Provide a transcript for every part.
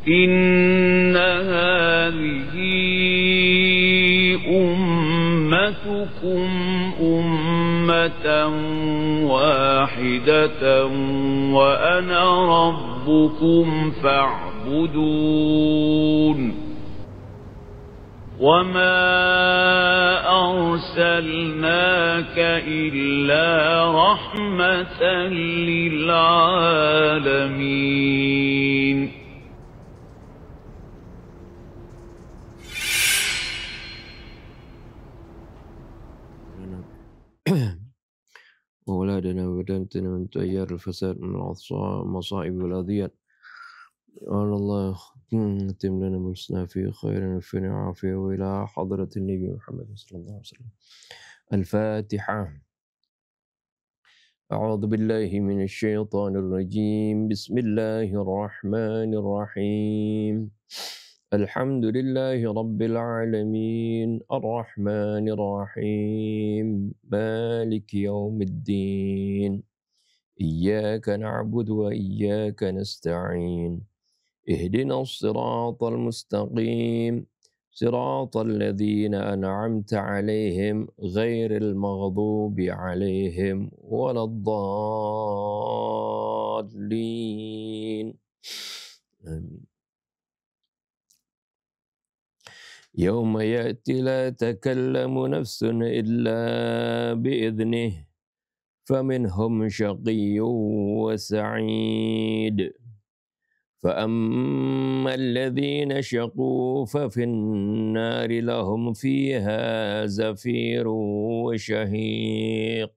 إن هذه أمتكم أمة واحدة وأنا ربكم فاعبدون وما أرسلناك إلا رحمة للعالمين. أولادنا وبدانتنا من تيار الفساد من المصائب والأذيات. قال الله تم لنا بالحسنى في خير في عافية وإلى حضرة النبي محمد صلى الله عليه وسلم. الفاتحة. أعوذ بالله من الشيطان الرجيم. بسم الله الرحمن الرحيم. الحمد لله رب العالمين الرحمن الرحيم مالك يوم الدين إياك نعبد وإياك نستعين اهدنا الصراط المستقيم صراط الذين أنعمت عليهم غير المغضوب عليهم ولا الضالين آمين. يوم يأتي لا تكلم نفس إلا بإذنه فمنهم شقي وسعيد فأما الذين شقوا ففي النار لهم فيها زفير وشهيق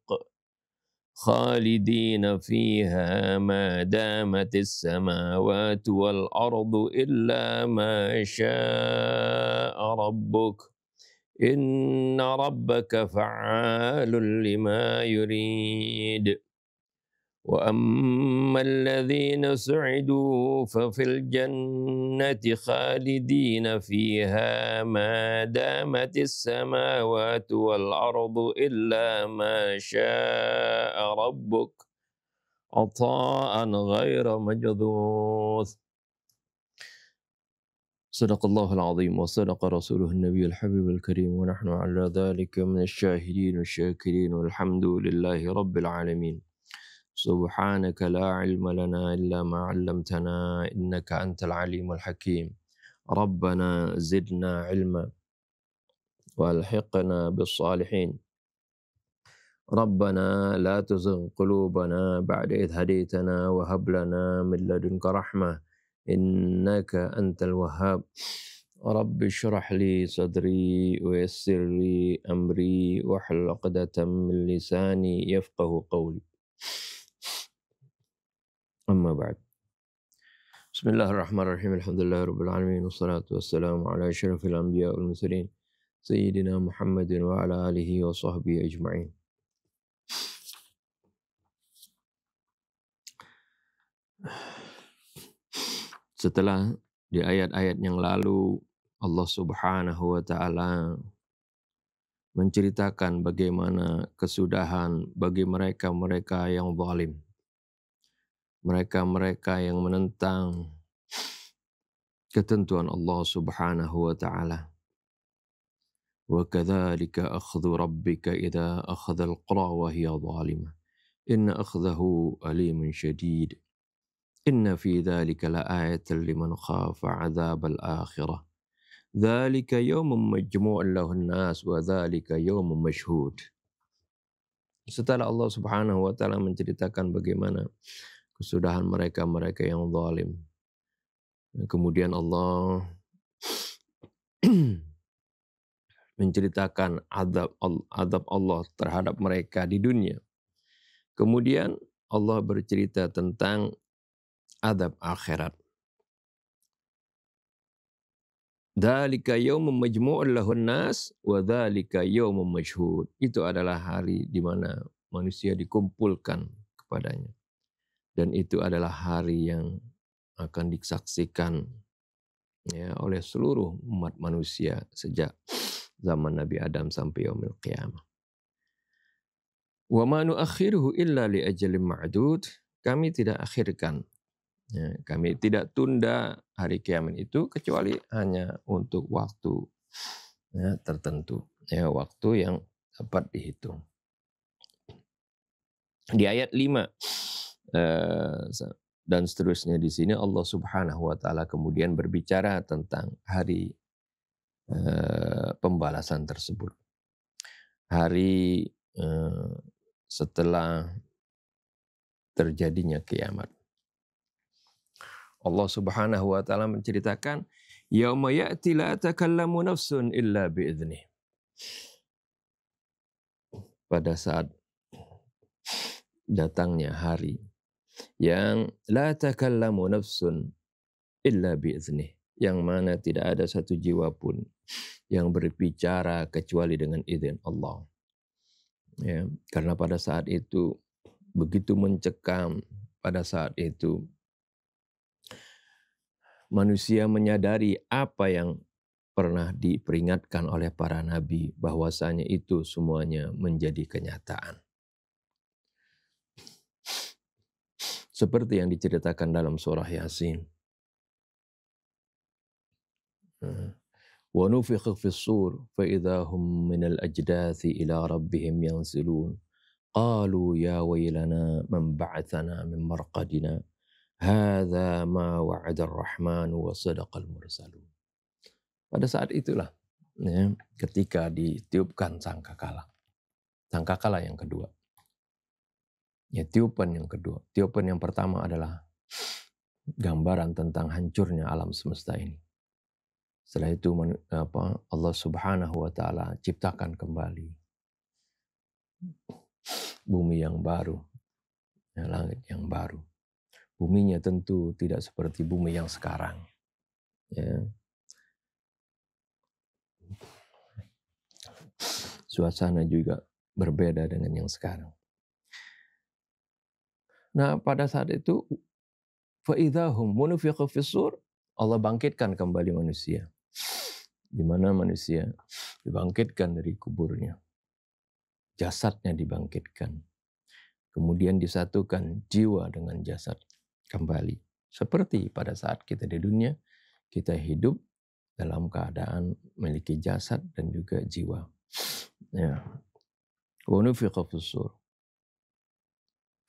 خالدين فيها ما دامت السماوات والأرض إلا ما شاء ربك إن ربك فعال لما يريد وأما الذين سعدوا ففي الجنة خالدين فيها ما دامت السماوات والأرض إلا ما شاء ربك عطاء غير مجذوذ. صدق الله العظيم وصدق رسوله النبي الحبيب الكريم ونحن على ذلك من الشاهدين والشاكرين والحمد لله رب العالمين. سبحانك لا علم لنا إلا ما علمتنا إنك أنت العليم الحكيم. ربنا زدنا علما والحقنا بالصالحين. ربنا لا تزغ قلوبنا بعد إذ هديتنا وهب لنا من لدنك رحمة إنك أنت الوهاب. رب اشرح لي صدري ويسر لي أمري واحلل عقدة من لساني يفقه قولي. أما بعد. بسم الله الرحمن الرحيم. الحمد لله رب العالمين والصلاة والسلام على أشرف الأنبياء والمرسلين سيدنا محمد وعلى آله وصحبه أجمعين. Setelah di ayat-ayat yang lalu Allah Subhanahu wa taala menceritakan bagaimana kesudahan bagi mereka-mereka yang zalim. Mereka-mereka yang menentang ketentuan Allah Subhanahu wa taala. Wa kadzalika akhdhu rabbika idza akhadha al-qura wa hiya zalimah. Inna akhdahu alimun syadid. Inna fi dzalika laayatan liman khafa 'adzabal akhirah. Dzalika yaumun majmu'un lahun nas wa dzalika yaumun mashhud. Setelah Allah Subhanahu wa taala menceritakan bagaimana kesudahan mereka-mereka yang zalim, kemudian Allah menceritakan azab Allah terhadap mereka di dunia. Kemudian Allah bercerita tentang azab akhirat. Dzalika yaumun majmu'un lahun nas wa dzalika yaumun mashhud. Itu adalah hari di mana manusia dikumpulkan kepadanya. Dan itu adalah hari yang akan disaksikan ya, oleh seluruh umat manusia sejak zaman Nabi Adam sampai yaumil qiyamah. Wa ma nu'akhiruhu illa li ajalin ma'dud. Kami tidak akhirkan Ya, kami tidak tunda hari kiamat itu kecuali hanya untuk waktu ya, tertentu, ya, waktu yang dapat dihitung. Di ayat 5 dan seterusnya di sini Allah Subhanahu wa taala kemudian berbicara tentang hari pembalasan tersebut. Hari setelah terjadinya kiamat. Allah Subhanahu wa taala menceritakan, yauma ya'ti la takallamu nafsun illa bi'idnih. Pada saat datangnya hari yang la takallamu nafsun illa bi'idnih, yang mana tidak ada satu jiwa pun yang berbicara kecuali dengan izin Allah. Ya, karena pada saat itu begitu mencekam, pada saat itu manusia menyadari apa yang pernah diperingatkan oleh para nabi, bahwasanya itu semuanya menjadi kenyataan. Seperti yang diceritakan dalam surah Yasin. وَنُفِخَ فِي الصُّورِ فَإِذَا هُمْ مِنَ الْأَجْدَاثِ إِلَى رَبِّهِمْ يَنْسِلُونَ قَالُوا يَا وَيْلَنَا مَنْ بَعَثَنَا مِنْ مَرْقَدِنَا هَذَا مَا وَعَدَ الرَّحْمَنُ وَصَدَقَ الْمُرْسَلُونَ. Pada saat itulah, ya, ketika ditiupkan sangkakala. Sangkakala yang kedua. Ya, tiupan yang kedua. Tiupan yang pertama adalah gambaran tentang hancurnya alam semesta ini. Setelah itu Allah Subhanahu wa taala ciptakan kembali bumi yang baru, ya, langit yang baru. Buminya tentu tidak seperti bumi yang sekarang. Ya. Suasana juga berbeda dengan yang sekarang. Nah, pada saat itu fa'idahum munufiqa fis-sur, Allah bangkitkan kembali manusia. Di mana manusia dibangkitkan dari kuburnya. Jasadnya dibangkitkan. Kemudian disatukan jiwa dengan jasad kembali. Seperti pada saat kita di dunia, kita hidup dalam keadaan memiliki jasad dan juga jiwa. Ya. Wa nufiqa fis-sur.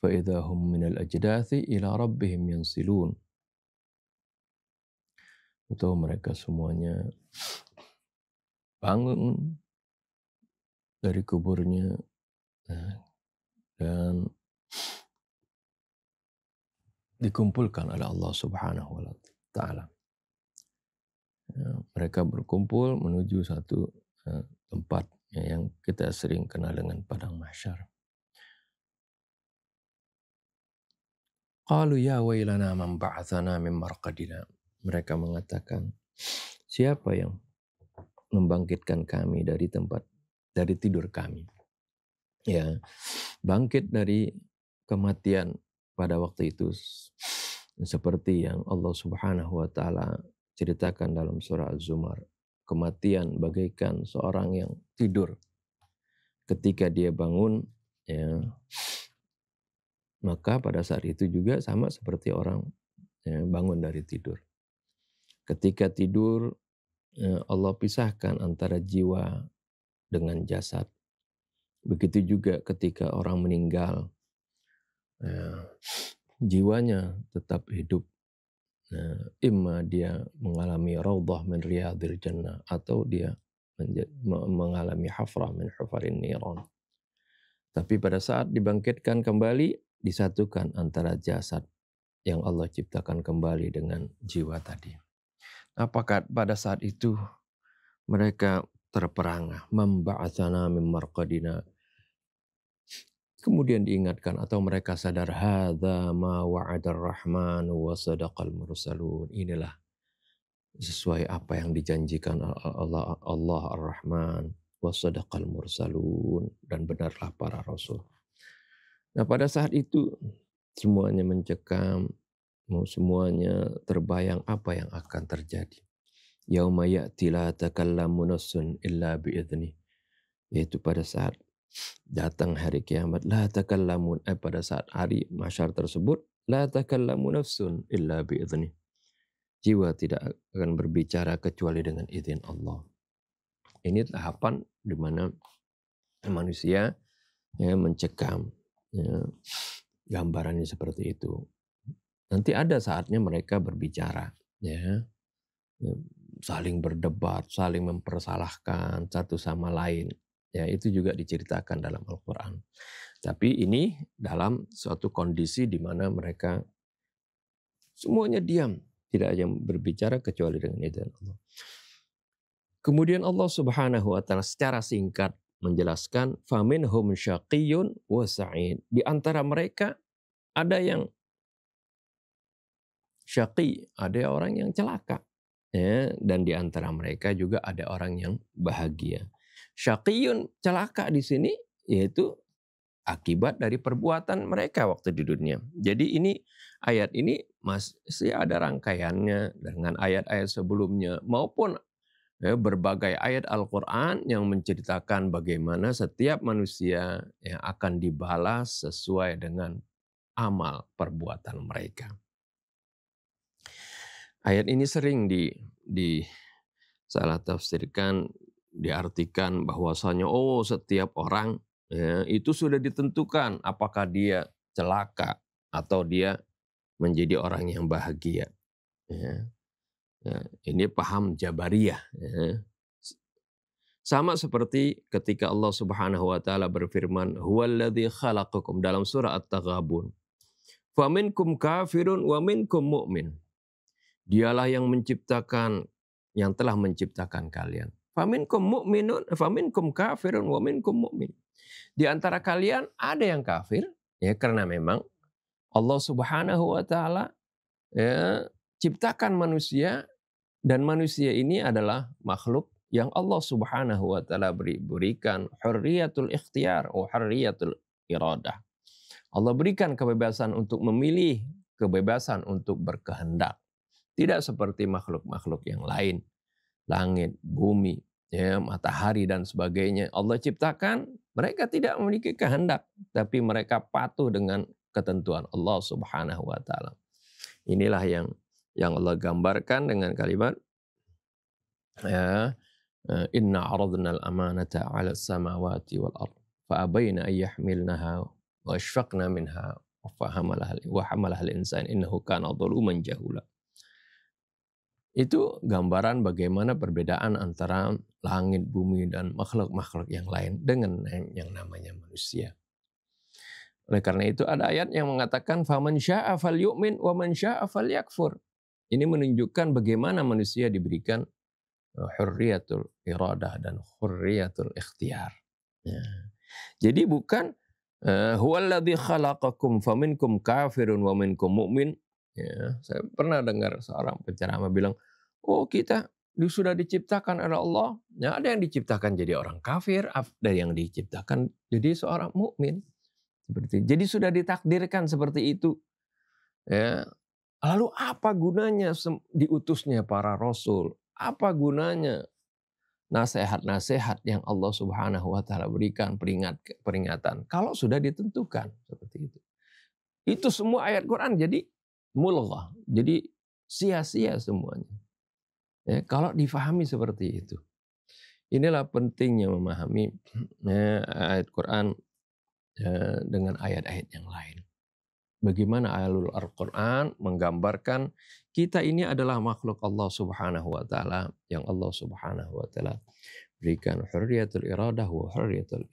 Fa idza hum minal ajdathi ila rabbihim yansilun. Atau mereka semuanya bangun dari kuburnya dan dikumpulkan oleh Allah Subhanahu wa taala. Ya, mereka berkumpul menuju satu tempat yang kita sering kenal dengan padang mahsyar. Qalu ya wailana man ba'athana min marqadina. Mereka mengatakan, siapa yang membangkitkan kami dari tidur kami? Ya, bangkit dari kematian pada waktu itu seperti yang Allah Subhanahu wa taala ceritakan dalam surah Az-Zumar. Kematian bagaikan seorang yang tidur. Ketika dia bangun, ya, maka pada saat itu juga sama seperti orang bangun dari tidur. Ketika tidur, Allah pisahkan antara jiwa dengan jasad. Begitu juga ketika orang meninggal, jiwanya tetap hidup. Imma dia mengalami raudhah min riyadil jannah, atau dia mengalami hafrah min hufarin niran. Tapi pada saat dibangkitkan kembali, disatukan antara jasad yang Allah ciptakan kembali dengan jiwa tadi. Apakah pada saat itu mereka terperangah, memba'atsana min marqadina. Kemudian diingatkan atau mereka sadar, hadza ma wa'adar rahman wa sadaqal mursalun. Inilah sesuai apa yang dijanjikan Allah Ar-Rahman wa sadaqal mursalun, dan benarlah para rasul. Nah, pada saat itu semuanya mencekam, semuanya terbayang apa yang akan terjadi. Yauma ya'ti la takallamu nafsun illa bi'idzni. Yaitu pada saat datang hari kiamat, la takallamun, pada saat hari mahsyar tersebut, La takallamu nafsun illa bi'idhnih. Jiwa tidak akan berbicara kecuali dengan izin Allah. Ini tahapan di mana manusia ya, mencekam. Ya, gambarannya seperti itu. Nanti ada saatnya mereka berbicara, ya, saling berdebat, saling mempersalahkan satu sama lain. Ya, itu juga diceritakan dalam Al-Quran. Tapi ini dalam suatu kondisi di mana mereka semuanya diam, tidak ada yang berbicara kecuali dengan izin Allah. Kemudian Allah Subhanahu wa taala secara singkat menjelaskan faminhum syaqiyyun wa sa'id. Di antara mereka ada yang syaqi, ada orang yang celaka. Ya, dan di antara mereka juga ada orang yang bahagia. Syaqiyyun, celaka di sini yaitu akibat dari perbuatan mereka waktu di dunia. Jadi ini ayat ini masih ada rangkaiannya dengan ayat-ayat sebelumnya maupun ya, berbagai ayat Al-Quran yang menceritakan bagaimana setiap manusia yang akan dibalas sesuai dengan amal perbuatan mereka. Ayat ini sering salah tafsirkan, diartikan bahwasanya setiap orang ya, itu sudah ditentukan apakah dia celaka atau dia menjadi orang yang bahagia. Ya. Ya, ini paham Jabariyah. Ya. Sama seperti ketika Allah Subhanahu wa taala berfirman, "Huwallazi khalaqakum" dalam surah At-Taghabun. "Faminkum kafirun wa minkum mu'min." Dialah yang menciptakan, yang telah menciptakan kalian. Faminkum mu'minun, faminkum kafirun wa minkum mu'min. Di antara kalian ada yang kafir, ya karena memang Allah Subhanahu wa taala ya ciptakan manusia, dan manusia ini adalah makhluk yang Allah Subhanahu wa taala berikan hurriyatul ikhtiyar wa hurriyatul iradah. Allah berikan kebebasan untuk memilih, kebebasan untuk berkehendak. Tidak seperti makhluk-makhluk yang lain, langit, bumi, ya, matahari dan sebagainya. Allah ciptakan, mereka tidak memiliki kehendak, tapi mereka patuh dengan ketentuan Allah Subhanahu wa taala. Inilah yang Allah gambarkan dengan kalimat ya, inna 'aradna al-amanata 'ala as-samawati wal ard fa abayna an yahmilnaha wa ashfaqna minha wa hamalaha al-insan innahu kana zaluman jahula. Itu gambaran bagaimana perbedaan antara langit, bumi, dan makhluk-makhluk yang lain dengan yang namanya manusia. Oleh karena itu ada ayat yang mengatakan faman syaa'a falyu'min wa man syaa'a falyakfur. Ini menunjukkan bagaimana manusia diberikan hurriyatul iradah dan hurriyatul ikhtiyar. Ya. Jadi bukan huwallazi khalaqakum faminkum kafirun wa minkum mu'min. Ya, saya pernah dengar seorang penceramah bilang, kita sudah diciptakan oleh Allah. Ya, ada yang diciptakan jadi orang kafir, ada yang diciptakan jadi seorang mukmin. Jadi sudah ditakdirkan seperti itu. Ya. Lalu apa gunanya diutusnya para rasul? Apa gunanya nasihat-nasihat yang Allah Subhanahu wa taala berikan, peringatan kalau sudah ditentukan seperti itu. Itu semua ayat Quran jadi mulghah, jadi sia-sia semuanya. Ya, kalau difahami seperti itu. Inilah pentingnya memahami ayat Quran dengan ayat-ayat yang lain. Bagaimana Al-Quran menggambarkan kita ini adalah makhluk Allah Subhanahu wa taala yang Allah Subhanahu wa taala berikan hurriyatul iradah wa hurriyatul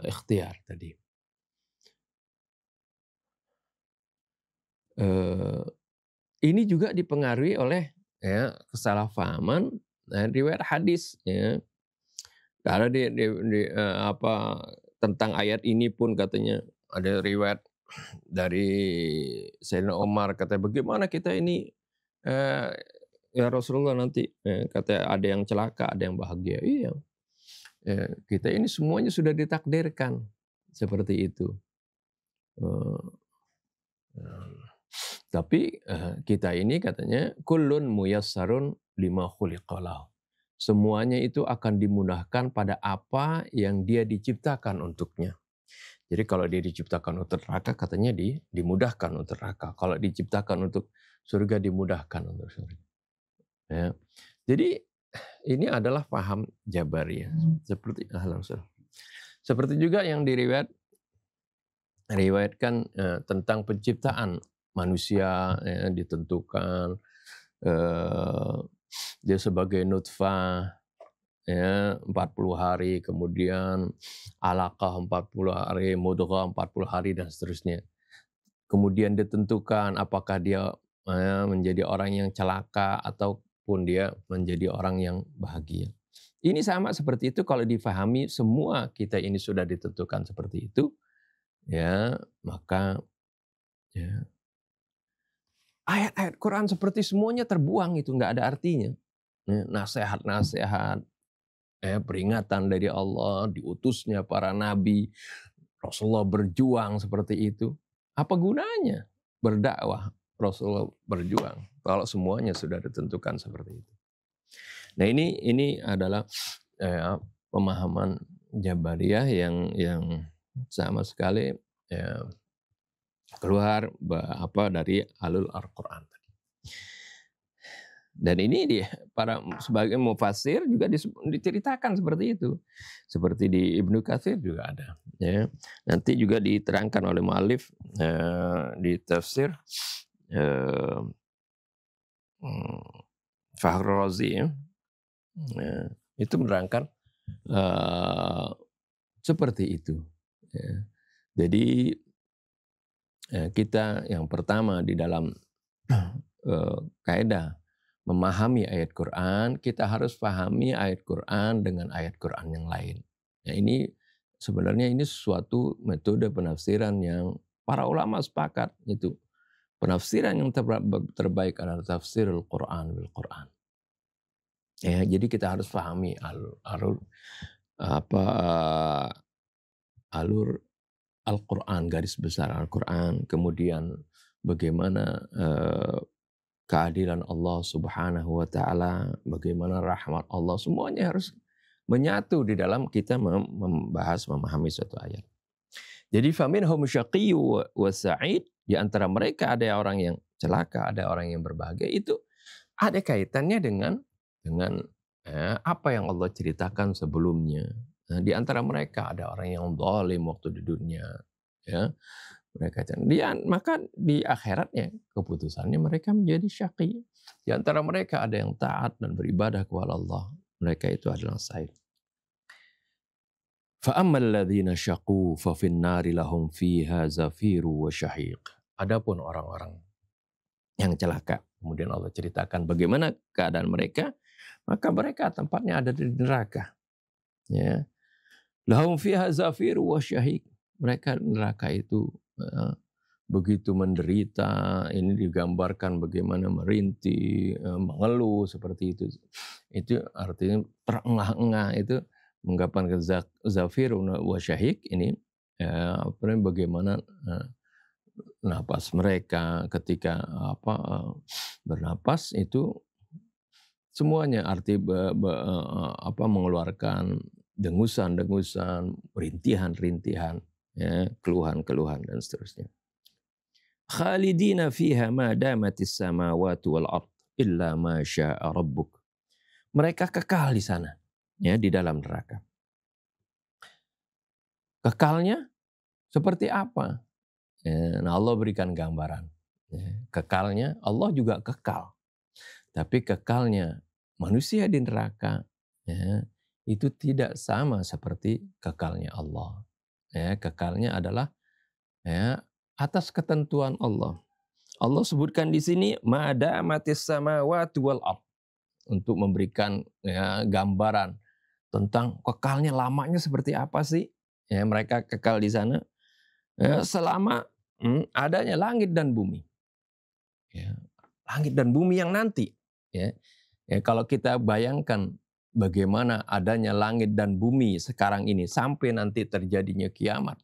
ikhtiyar tadi. Ini juga dipengaruhi oleh ya, kesalahpahaman riwayat hadis ya. Karena tentang ayat ini pun katanya ada riwayat dari Sayyidina Umar, katanya bagaimana kita ini ya Rasulullah nanti katanya ada yang celaka, ada yang bahagia. Iya, kita ini semuanya sudah ditakdirkan seperti itu. Tapi kita ini katanya kullun muyassarun lima khuliqalahu. Semuanya itu akan dimudahkan pada apa yang dia diciptakan untuknya. Jadi kalau dia diciptakan untuk neraka, katanya dimudahkan untuk neraka. Kalau diciptakan untuk surga, dimudahkan untuk surga. Ya. Jadi ini adalah paham Jabariyah. Seperti juga yang diriwayatkan tentang penciptaan manusia, ya, ditentukan dia sebagai nutfah, ya, 40 hari, kemudian alaqah 40 hari, mudghah 40 hari, dan seterusnya. Kemudian ditentukan apakah dia menjadi orang yang celaka ataupun dia menjadi orang yang bahagia. Ini sama seperti itu kalau difahami semua kita ini sudah ditentukan seperti itu, ya, maka ya, ayat-ayat Quran seperti semuanya terbuang, itu nggak ada artinya. Nasihat-nasihat, peringatan dari Allah, diutusnya para nabi, Rasulullah berjuang seperti itu. Apa gunanya berdakwah, Rasulullah berjuang kalau semuanya sudah ditentukan seperti itu? Nah, ini adalah pemahaman Jabariyah yang sama sekali keluar dari alul Al-Quran. Dan ini para sebagai mufassir juga diceritakan seperti itu. Seperti di Ibnu Katsir juga ada. Ya. Nanti juga diterangkan oleh mu'allif di tafsir Fakhrul Razi, ya. Itu menerangkan seperti itu. Ya. Jadi kita yang pertama di dalam kaidah memahami ayat Quran, kita harus pahami ayat Quran dengan ayat Quran yang lain. Nah, ini sebenarnya ini suatu metode penafsiran yang para ulama sepakat itu. Penafsiran yang terbaik adalah tafsirul Quran bil Quran. Ya, jadi kita harus pahami alur Al-Quran, garis besar Al-Quran, kemudian bagaimana keadilan Allah Subhanahu wa Ta'ala, bagaimana rahmat Allah, semuanya harus menyatu di dalam kita membahas, memahami suatu ayat. Jadi faminhum syaqiyyu wa sa'id, di antara mereka ada orang yang celaka, ada orang yang berbahagia. Itu ada kaitannya dengan apa yang Allah ceritakan sebelumnya. Nah, di antara mereka ada orang yang zalim waktu di dunia, ya. Maka di akhiratnya keputusannya mereka menjadi syaqi. Di antara mereka ada yang taat dan beribadah kepada Allah. Mereka itu adalah sa'id. Fa ammal ladzina syaqu fa fin nari lahum fiha zafiru wa syahiq. Adapun orang-orang yang celaka, kemudian Allah ceritakan bagaimana keadaan mereka, maka mereka tempatnya ada di neraka. Ya. Lahum fiha zafiru wa syahiq. Mereka neraka itu begitu menderita, ini digambarkan bagaimana merintih, mengeluh seperti itu. Itu artinya terengah-engah, itu menggambarkan zafir wa syahiq ini bagaimana napas mereka ketika bernapas itu semuanya arti mengeluarkan dengusan-dengusan, rintihan-rintihan, ya, keluhan-keluhan dan seterusnya. Khalidina fiha ma damatis samawati wal ard illa ma syaa rabbuk. Mereka kekal di sana, ya, di dalam neraka. Kekalnya seperti apa? Ya, nah, Allah berikan gambaran. Ya, kekalnya Allah juga kekal. Tapi kekalnya manusia di neraka, ya, itu tidak sama seperti kekalnya Allah. Ya, kekalnya adalah, ya, atas ketentuan Allah. Allah sebutkan di sini madamatis samawati wal ard untuk memberikan, ya, gambaran tentang kekalnya, lamanya seperti apa sih? Ya, mereka kekal di sana selama adanya langit dan bumi. Ya, langit dan bumi yang nanti. Ya, kalau kita bayangkan bagaimana adanya langit dan bumi sekarang ini sampai nanti terjadinya kiamat.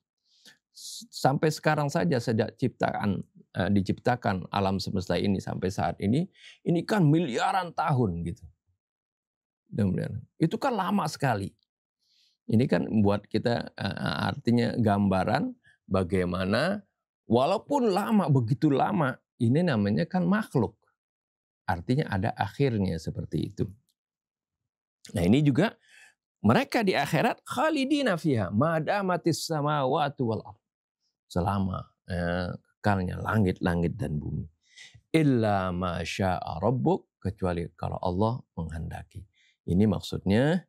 Sampai sekarang saja sejak diciptakan alam semesta ini sampai saat ini kan miliaran tahun gitu. Itu kan lama sekali. Ini kan buat kita artinya gambaran bagaimana walaupun lama, begitu lama, ini namanya kan makhluk. Artinya ada akhirnya seperti itu. Nah ini juga mereka di akhirat khalidina fiha madamatis samawati wal ardh. Selama kekalnya langit-langit dan bumi. Illa ma syaa rabbuk, kecuali kalau Allah menghendaki. Ini maksudnya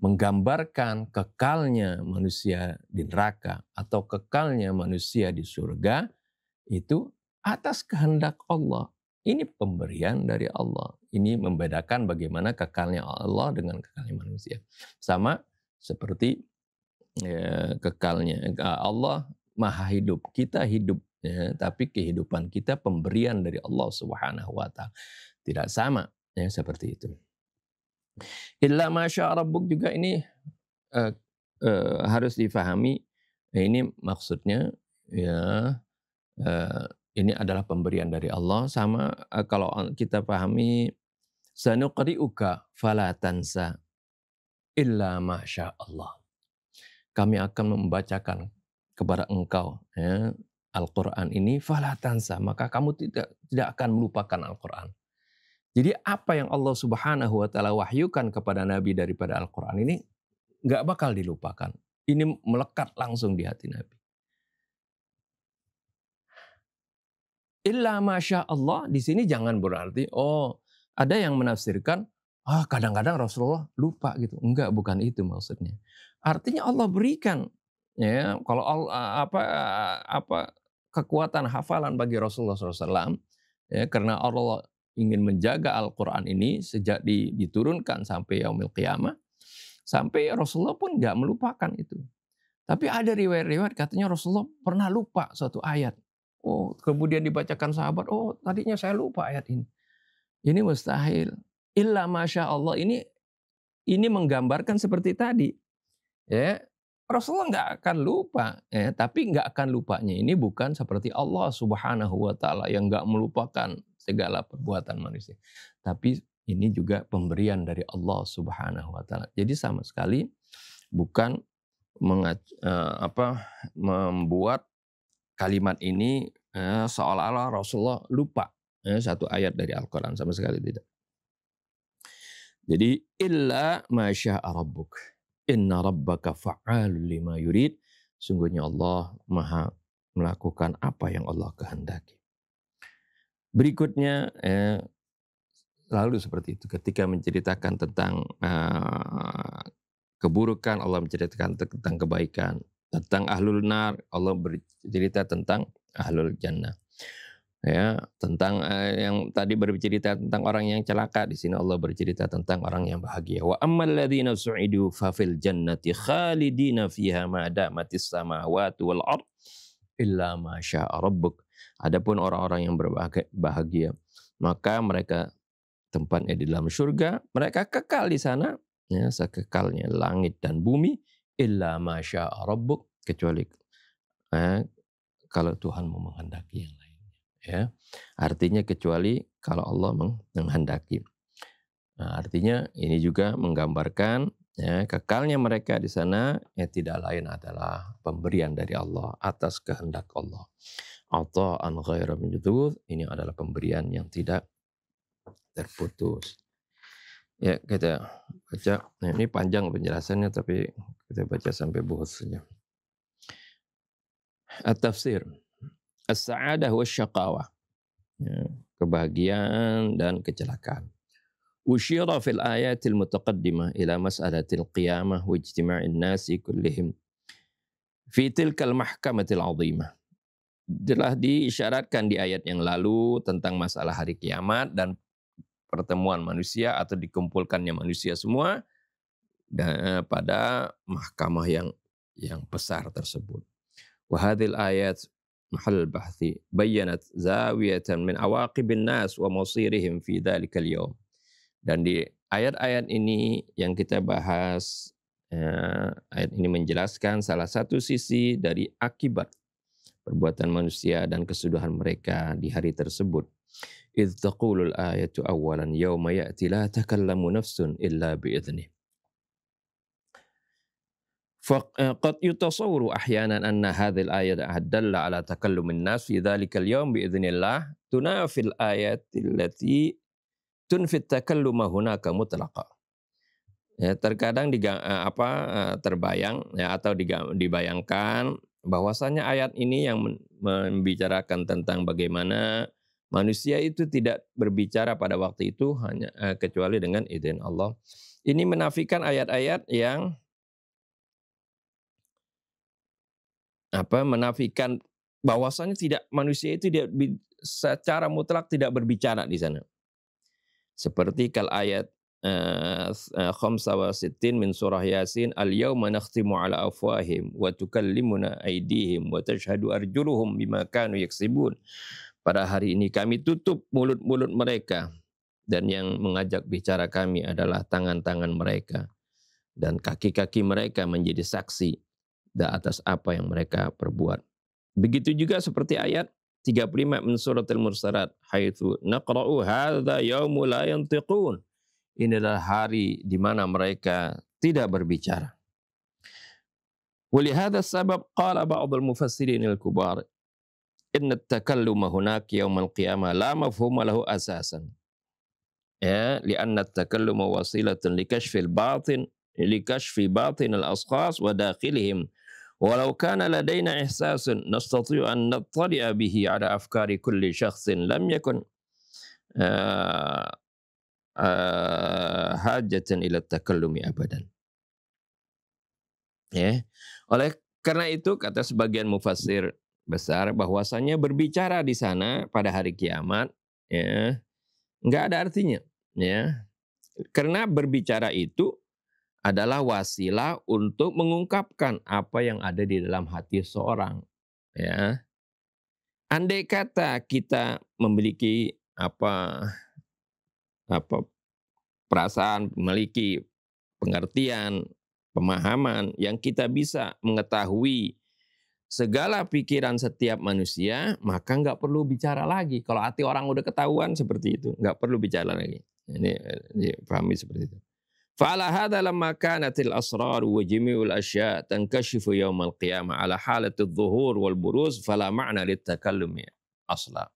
menggambarkan kekalnya manusia di neraka atau kekalnya manusia di surga itu atas kehendak Allah. Ini pemberian dari Allah. Ini membedakan bagaimana kekalnya Allah dengan kekalnya manusia. Sama seperti kekalnya Allah maha hidup, kita hidup, tapi kehidupan kita pemberian dari Allah Subhanahu wa taala. Tidak sama seperti itu. Illa masya rabbuk juga ini harus difahami. Ini maksudnya ini adalah pemberian dari Allah. Sama kalau kita pahami sanuqri'uka fala tansa illa masya Allah. Kami akan membacakan kepada engkau Al-Quran ini fala tansa, maka kamu tidak akan melupakan Al-Quran. Jadi apa yang Allah Subhanahu wa taala wahyukan kepada Nabi daripada Al-Quran ini nggak bakal dilupakan. Ini melekat langsung di hati Nabi. Illa masya Allah di sini jangan berarti ada yang menafsirkan kadang-kadang Rasulullah lupa gitu. Enggak, bukan itu maksudnya. Artinya Allah berikan kalau Allah kekuatan hafalan bagi Rasulullah SAW karena Allah ingin menjaga Al-Quran ini sejak diturunkan sampai yaumil qiyamah, sampai Rasulullah pun nggak melupakan itu. Tapi ada riwayat-riwayat katanya Rasulullah pernah lupa suatu ayat. Kemudian dibacakan sahabat, tadinya saya lupa ayat ini. Ini mustahil. Illa masya Allah ini menggambarkan seperti tadi. Rasulullah nggak akan lupa, tapi nggak akan lupanya ini bukan seperti Allah Subhanahu wa taala yang nggak melupakan segala perbuatan manusia. Tapi ini juga pemberian dari Allah Subhanahu wa taala. Jadi sama sekali bukan membuat kalimat ini seolah-olah Rasulullah lupa satu ayat dari Al-Quran, sama sekali tidak. Jadi illa masya rabbuk. Inna rabbaka fa'alul lima yurid. Sungguhnya Allah maha melakukan apa yang Allah kehendaki. Berikutnya lalu seperti itu. Ketika menceritakan tentang keburukan, Allah menceritakan tentang kebaikan. Tentang ahlul nar, Allah bercerita tentang ahlul jannah. Tentang yang tadi bercerita tentang orang yang celaka, di sini Allah bercerita tentang orang yang bahagia. Wa ammal ladzina su'idu fa fil jannati khalidina fiha ma damatis samawati wal ard illa ma syaa rabbuk. Adapun orang-orang yang berbahagia, maka mereka tempatnya di dalam surga, mereka kekal di sana sekekalnya langit dan bumi illa ma syaa rabbuk, kecuali kalau Tuhan mau menghendaki yang lain. Artinya kecuali kalau Allah menghendaki. Nah, artinya ini juga menggambarkan kekalnya mereka di sana tidak lain adalah pemberian dari Allah atas kehendak Allah. Ata'an ghaira majdzuz, ini adalah pemberian yang tidak terputus. Ya, kita baca. Nah, ini panjang penjelasannya tapi kita baca sampai buhut saja. At-tafsir. As-sa'adah wa syaqawah. Kebahagiaan dan kecelakaan. Usyira fil ayatil mutaqaddimah ila mas'alatil qiyamah wa ijtima'in nasi kullihim fi tilkal mahkamatil azimah. Telah diisyaratkan di ayat yang lalu tentang masalah hari kiamat dan pertemuan manusia atau dikumpulkannya manusia semua pada mahkamah yang besar tersebut. Wa hadhil ayat mahal bahthi bayyanat zawiyatan min awaqibin nas wa masirihim fi dhalikal yawm. Dan di ayat-ayat ini yang kita bahas, ayat ini menjelaskan salah satu sisi dari akibat perbuatan manusia dan kesudahan mereka di hari tersebut. Idz taqulul ayatu awalan yawma ya'ti la takallamu nafsun illa bi'idhnih. فقد يتصور أحيانا أن هذه الآية دل على تكلم الناس في ذلك اليوم بإذن الله تنافي الآيات التي تنفي التكلم هناك مطلقا. Ya, terkadang terbayang ya, atau dibayangkan bahwasanya ayat ini yang membicarakan tentang bagaimana manusia itu tidak berbicara pada waktu itu hanya kecuali dengan izin Allah. Ini menafikan ayat-ayat yang menafikan bahwasanya manusia itu secara mutlak tidak berbicara di sana. Seperti kal ayat 65 min surah Yasin, al-yauma nakhtimu ala afwahim wa tukallimuna aydihim wa tashhadu arjuluhum bima kanu yaksibun. Pada hari ini kami tutup mulut-mulut mereka dan yang mengajak bicara kami adalah tangan-tangan mereka dan kaki-kaki mereka menjadi saksi atas apa yang mereka perbuat. Begitu juga seperti ayat 35 min suratul Mursalat, haitsu naqra'u hadza yaumul la yantiqun. Ini adalah hari di mana mereka tidak berbicara. Walihada sabab qala ba'dul mufassirin al-kubar inna at-takalluma hunak yaumil qiyamah la mafhuma lahu asasan. Ya, li'anna at-takalluma wasilatun likashfil batin likashfi batin al-ashkhas wa dakhilihim. Walau kana ladaina ihsasun nastati'u an nattali'a bihi ala afkari kulli syakhsin lam yakun hajatan ila takallumi abadan. Ya. Oleh karena itu kata sebagian mufassir besar bahwasanya berbicara di sana pada hari kiamat ya enggak ada artinya ya. Karena berbicara itu adalah wasilah untuk mengungkapkan apa yang ada di dalam hati seorang ya. Andai kata kita memiliki perasaan, memiliki pengertian, pemahaman yang kita bisa mengetahui segala pikiran setiap manusia, maka nggak perlu bicara lagi. Kalau hati orang udah ketahuan seperti itu, nggak perlu bicara lagi. Ini dipahami seperti itu. Fa'ala hadza lamma kanatil asrar wa jami'ul asya' tankashifu yaumal qiyamah ala halatil dhuhur wal buruz fala ma'na litakallumi asla.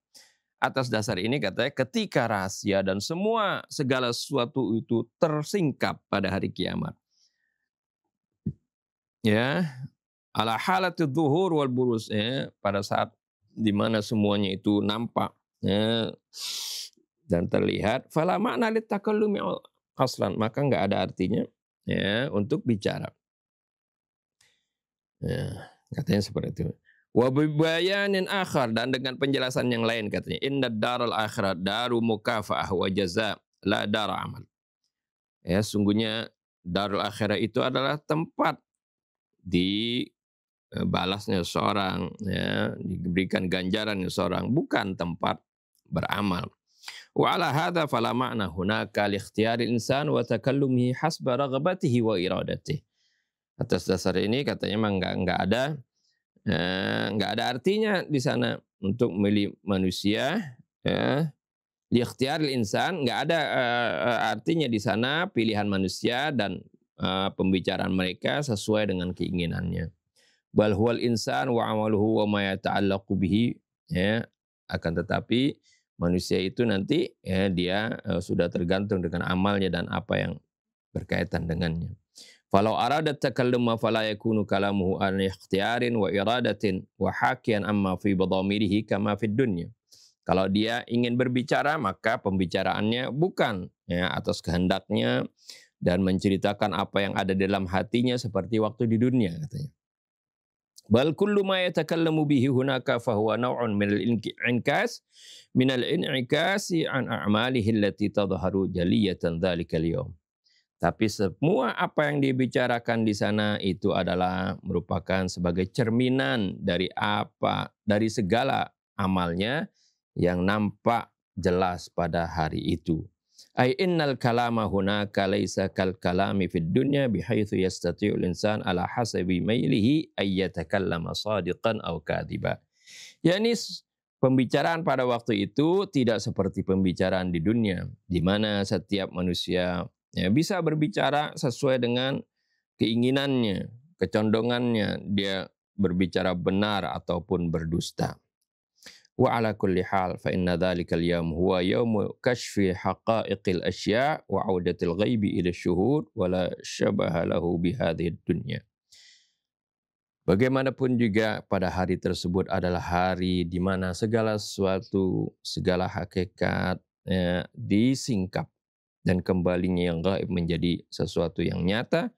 Atas dasar ini katanya ketika rahasia dan segala sesuatu itu tersingkap pada hari kiamat. Ya, ala halatul zuhur wal buruz ya, pada saat di mana semuanya itu nampak ya, dan terlihat, fala makna litakallumi aslan, maka enggak ada artinya ya untuk bicara. Ya, katanya seperti itu. Wa bibayanin akhar, dan dengan penjelasan yang lain katanya inna daral akhirat daru mukafa'ah wa jaza la dar amal. Ya, sungguhnya darul akhirat itu adalah tempat dibalasnya seorang ya, diberikan ganjaran seorang, bukan tempat beramal. Wa ala hadza fala ma'na hunaka li ikhtiyari insan wa takallumihi hasba raghbatihi wa iradatihi. Atas dasar ini katanya memang enggak ada artinya di sana untuk memilih manusia ya. Li ikhtiyaril insan enggak ada artinya di sana pilihan manusia dan pembicaraan mereka sesuai dengan keinginannya. Bal huwal insan wa amaluhu wa ma yata'allaqu bihi ya, akan tetapi manusia itu nanti ya dia sudah tergantung dengan amalnya dan apa yang berkaitan dengannya. Falau arada takalluma fala yakunu kalamuhu an ikhtiyarin wa iradatin wa hakiyan amma fi badamirihi kama fid dunya. Kalau dia ingin berbicara maka pembicaraannya bukan ya atas kehendaknya dan menceritakan apa yang ada dalam hatinya seperti waktu di dunia katanya. Bal kullu ma yatakallamu bihi hunaka fa huwa naw'un min al-inkas min al-in'ikasi an a'malihi allati tadhharu jaliyatan dzalikal yawm. Tapi semua apa yang dibicarakan di sana itu adalah merupakan sebagai cerminan dari segala amalnya yang nampak jelas pada hari itu. Ai innal kalama hunaka laisa kal kalami fid dunya bihaitsu yastati'ul insan ala hasabi mailihi ay yatakallama shadiqan aw kadhiba. Yani pembicaraan pada waktu itu tidak seperti pembicaraan di dunia di mana setiap manusia ya, bisa berbicara sesuai dengan keinginannya. kecondongannya dia berbicara benar ataupun berdusta. Wa ala kulli hal fa inna dhalikal yaum huwa yaumu kashfi haqa'iqil asya' wa 'audatil ghaibi ila syuhud wa la syabaha lahu bi hadhihi dunya. Bagaimanapun juga pada hari tersebut adalah hari di mana segala sesuatu, segala hakikat disingkap dan kembalinya yang gaib menjadi sesuatu yang nyata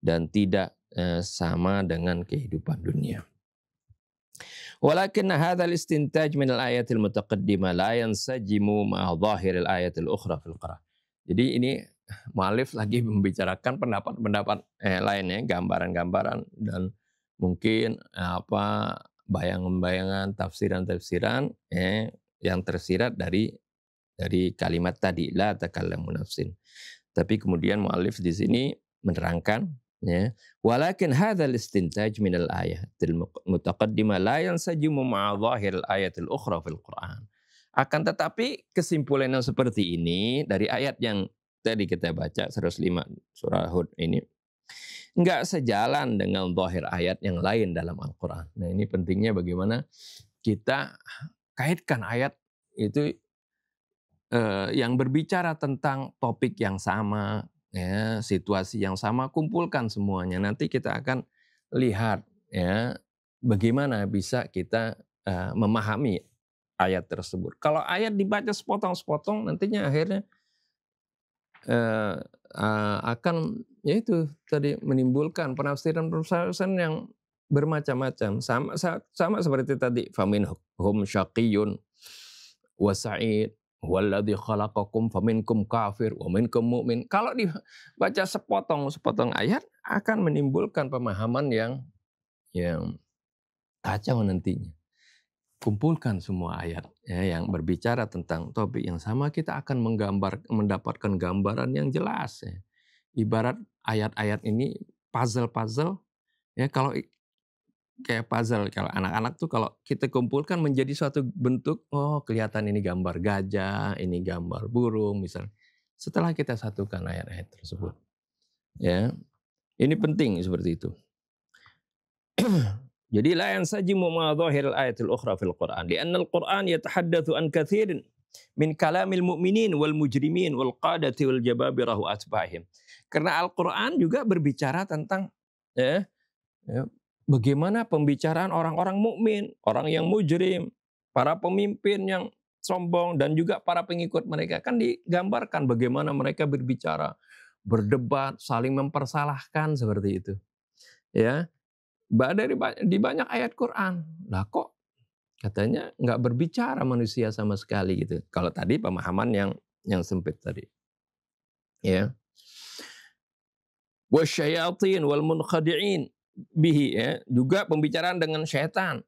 dan tidak sama dengan kehidupan dunia. Walakin hadzal istintaj min al-ayatil mutaqaddimah la yansajimu ma'a dhahiril ayatil ukhra fil Qur'an. Jadi ini mu'allif lagi membicarakan pendapat-pendapat lainnya, gambaran-gambaran dan mungkin bayangan-bayangan, tafsiran-tafsiran yang tersirat dari kalimat tadi la takallamu nafsin. Tapi kemudian mu'allif di sini menerangkan walakin hadzal istintaj min al-ayatil mutaqaddimah la yansajimu ma'a dhahiril ayatil ukhra fil Qur'an. Akan tetapi kesimpulan yang seperti ini dari ayat yang tadi kita baca 105 surah Hud ini enggak sejalan dengan zahir ayat yang lain dalam Al-Qur'an. Nah, ini pentingnya bagaimana kita kaitkan ayat itu yang berbicara tentang topik yang sama, situasi yang sama, kumpulkan semuanya. Nanti kita akan lihat bagaimana bisa kita memahami ayat tersebut. Kalau ayat dibaca sepotong-sepotong, nantinya akhirnya akan yaitu tadi menimbulkan penafsiran yang bermacam-macam. Sama seperti tadi, faminhum syaqiyyun wa sa'id walladzi khalaqakum faminkum kafir wa minkum mu'min. Kalau dibaca sepotong ayat akan menimbulkan pemahaman yang kacau nantinya. Kumpulkan semua ayat yang berbicara tentang topik yang sama, kita akan mendapatkan gambaran yang jelas. Ibarat ayat-ayat ini puzzle-puzzle, kalau kayak puzzle, kalau anak-anak tuh kalau kita kumpulkan menjadi suatu bentuk, oh kelihatan ini gambar gajah, ini gambar burung misalnya. Setelah kita satukan ayat-ayat tersebut, ini penting seperti itu. Jadi la yansajimu ma dhahiril ayatil ukhra fil Qur'an li'anna al-Qur'an yatahaddatsu an katsirin min kalamil mu'minin wal mujrimin wal qadati wal jababirah wa atba'ihim. Karena Al-Qur'an juga berbicara tentang bagaimana pembicaraan orang-orang mukmin, orang yang mujrim, para pemimpin yang sombong dan juga para pengikut mereka, kan digambarkan bagaimana mereka berbicara, berdebat, saling mempersalahkan seperti itu. Di banyak ayat Quran. Lah kok katanya nggak berbicara manusia sama sekali gitu. Kalau tadi pemahaman yang sempit tadi. Wasyayatin wal munkhadi'in bihi, juga pembicaraan dengan syaitan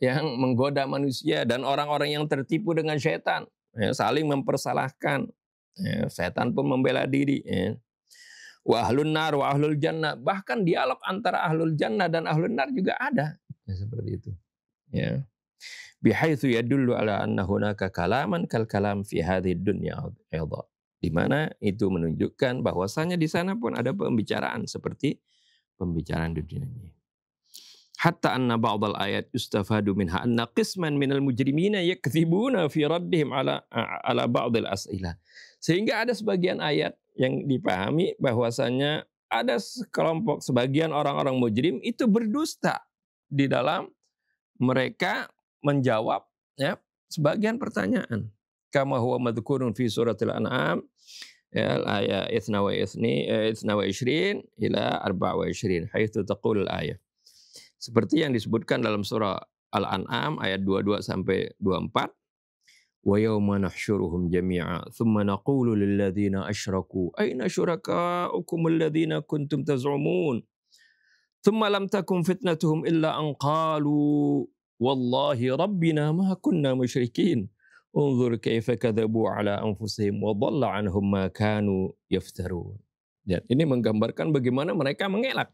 yang menggoda manusia dan orang-orang yang tertipu dengan syaitan, saling mempersalahkan. Syaitan pun membela diri. Wa ahlun nar wa ahlul jannah, bahkan dialog antara ahlul jannah dan ahlul nar juga ada. Seperti itu. Bihaitsu yadullu ala anna hunaka kalaman kal kalam fi hadhihi dunya aidha. Di mana itu menunjukkan bahwasanya di sana pun ada pembicaraan seperti pembicaraan di dunia ini. Hatta anna ba'dal ayat yustafadu minha anna qisman minal mujrimina yakdzibuna fi raddihim ala ba'dil as'ilah. Sehingga ada sebagian ayat yang dipahami bahwasanya ada sebagian orang-orang mujrim itu berdusta di dalam mereka menjawab sebagian pertanyaan. Kama huwa madhkurun fi suratil An'am ayat 22 ila 24 haitsu taqul ayat. Seperti yang disebutkan dalam surah Al-An'am ayat 22 sampai 24. Wa yawma nahsyuruhum jami'a thumma naqulu lil ladzina asyraku aina syurakaukum alladzina kuntum taz'umun thumma lam takun fitnatuhum illa an qalu wallahi rabbina ma kunna musyrikin unzur kaifa kadzabu ala anfusihim wa dhalla anhum ma kanu yaftarun. Dan ini menggambarkan bagaimana mereka mengelak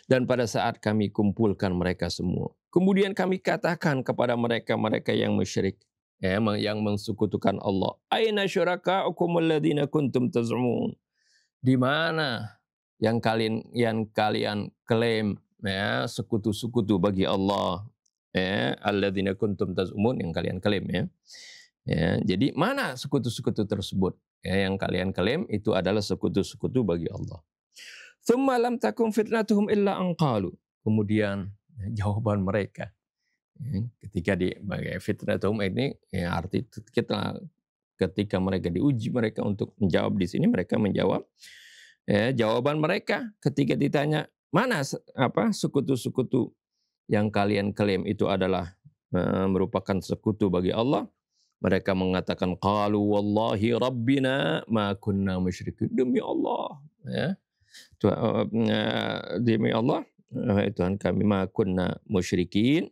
Dan pada saat kami kumpulkan mereka semua, kemudian kami katakan kepada mereka yang musyrik, yang mensekutukan Allah, aina syurakaukum alladzina kuntum taz'umun. Di mana kalian klaim ya sekutu-sekutu bagi Allah, ya alladzina kuntum tazumun, yang kalian klaim ya. Ya, jadi mana sekutu-sekutu tersebut? Ya, yang kalian klaim itu adalah sekutu-sekutu bagi Allah. Tsumma lam takum fitnatuhum illa an qalu. Kemudian jawaban mereka ketika bagi fitnatuhum ini ya arti kita ketika mereka diuji, mereka untuk menjawab di sini, mereka menjawab ya, jawaban mereka ketika ditanya mana sekutu-sekutu yang kalian klaim itu adalah merupakan sekutu bagi Allah. Mereka mengatakan qalu wallahi rabbina ma kunna musyrikin. Demi Allah ya. Demi Allah Tuhan kami ma kunna musyrikin.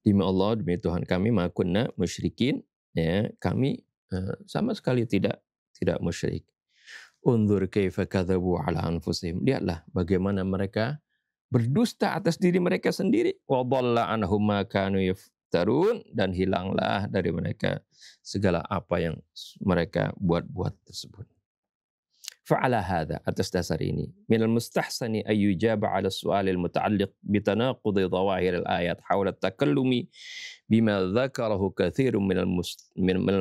Demi Allah, demi Tuhan kami ma kunna musyrikin, ya, kami sama sekali tidak musyrik. Unzur kaifa kadzabu ala anfusihim. Lihatlah bagaimana mereka berdusta atas diri mereka sendiri. Wa dhalla anhum ma kanu yaftarun, dan hilanglah dari mereka segala apa yang mereka buat-buat tersebut. Fa'ala hadha, atas dasar ini, minal mustahsani ayyujaba ala su'al al-muta'alliq bitanaqudi dhawahir al-ayat hawla at-takallumi bima dzakarahu katsirun minal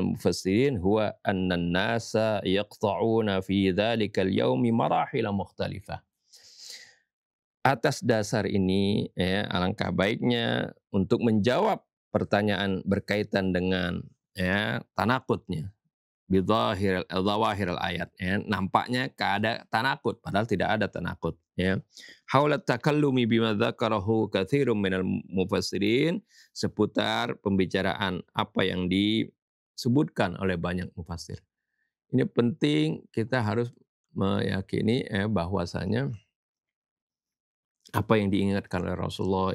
mufassirin huwa anna an-nasa yaqta'una fi dzalika al-yawmi marahil mukhtalifah. Atas dasar ini ya, alangkah baiknya untuk menjawab pertanyaan berkaitan dengan ya tanakutnya bidhahir al-ayat ya, nampaknya ada tanakut padahal tidak ada tanakut ya. Haulat takallumi bima dzakarahu katsirun minal mufassirin, seputar pembicaraan apa yang disebutkan oleh banyak mufassir. Ini penting, kita harus meyakini bahwasanya apa yang diingatkan oleh Rasulullah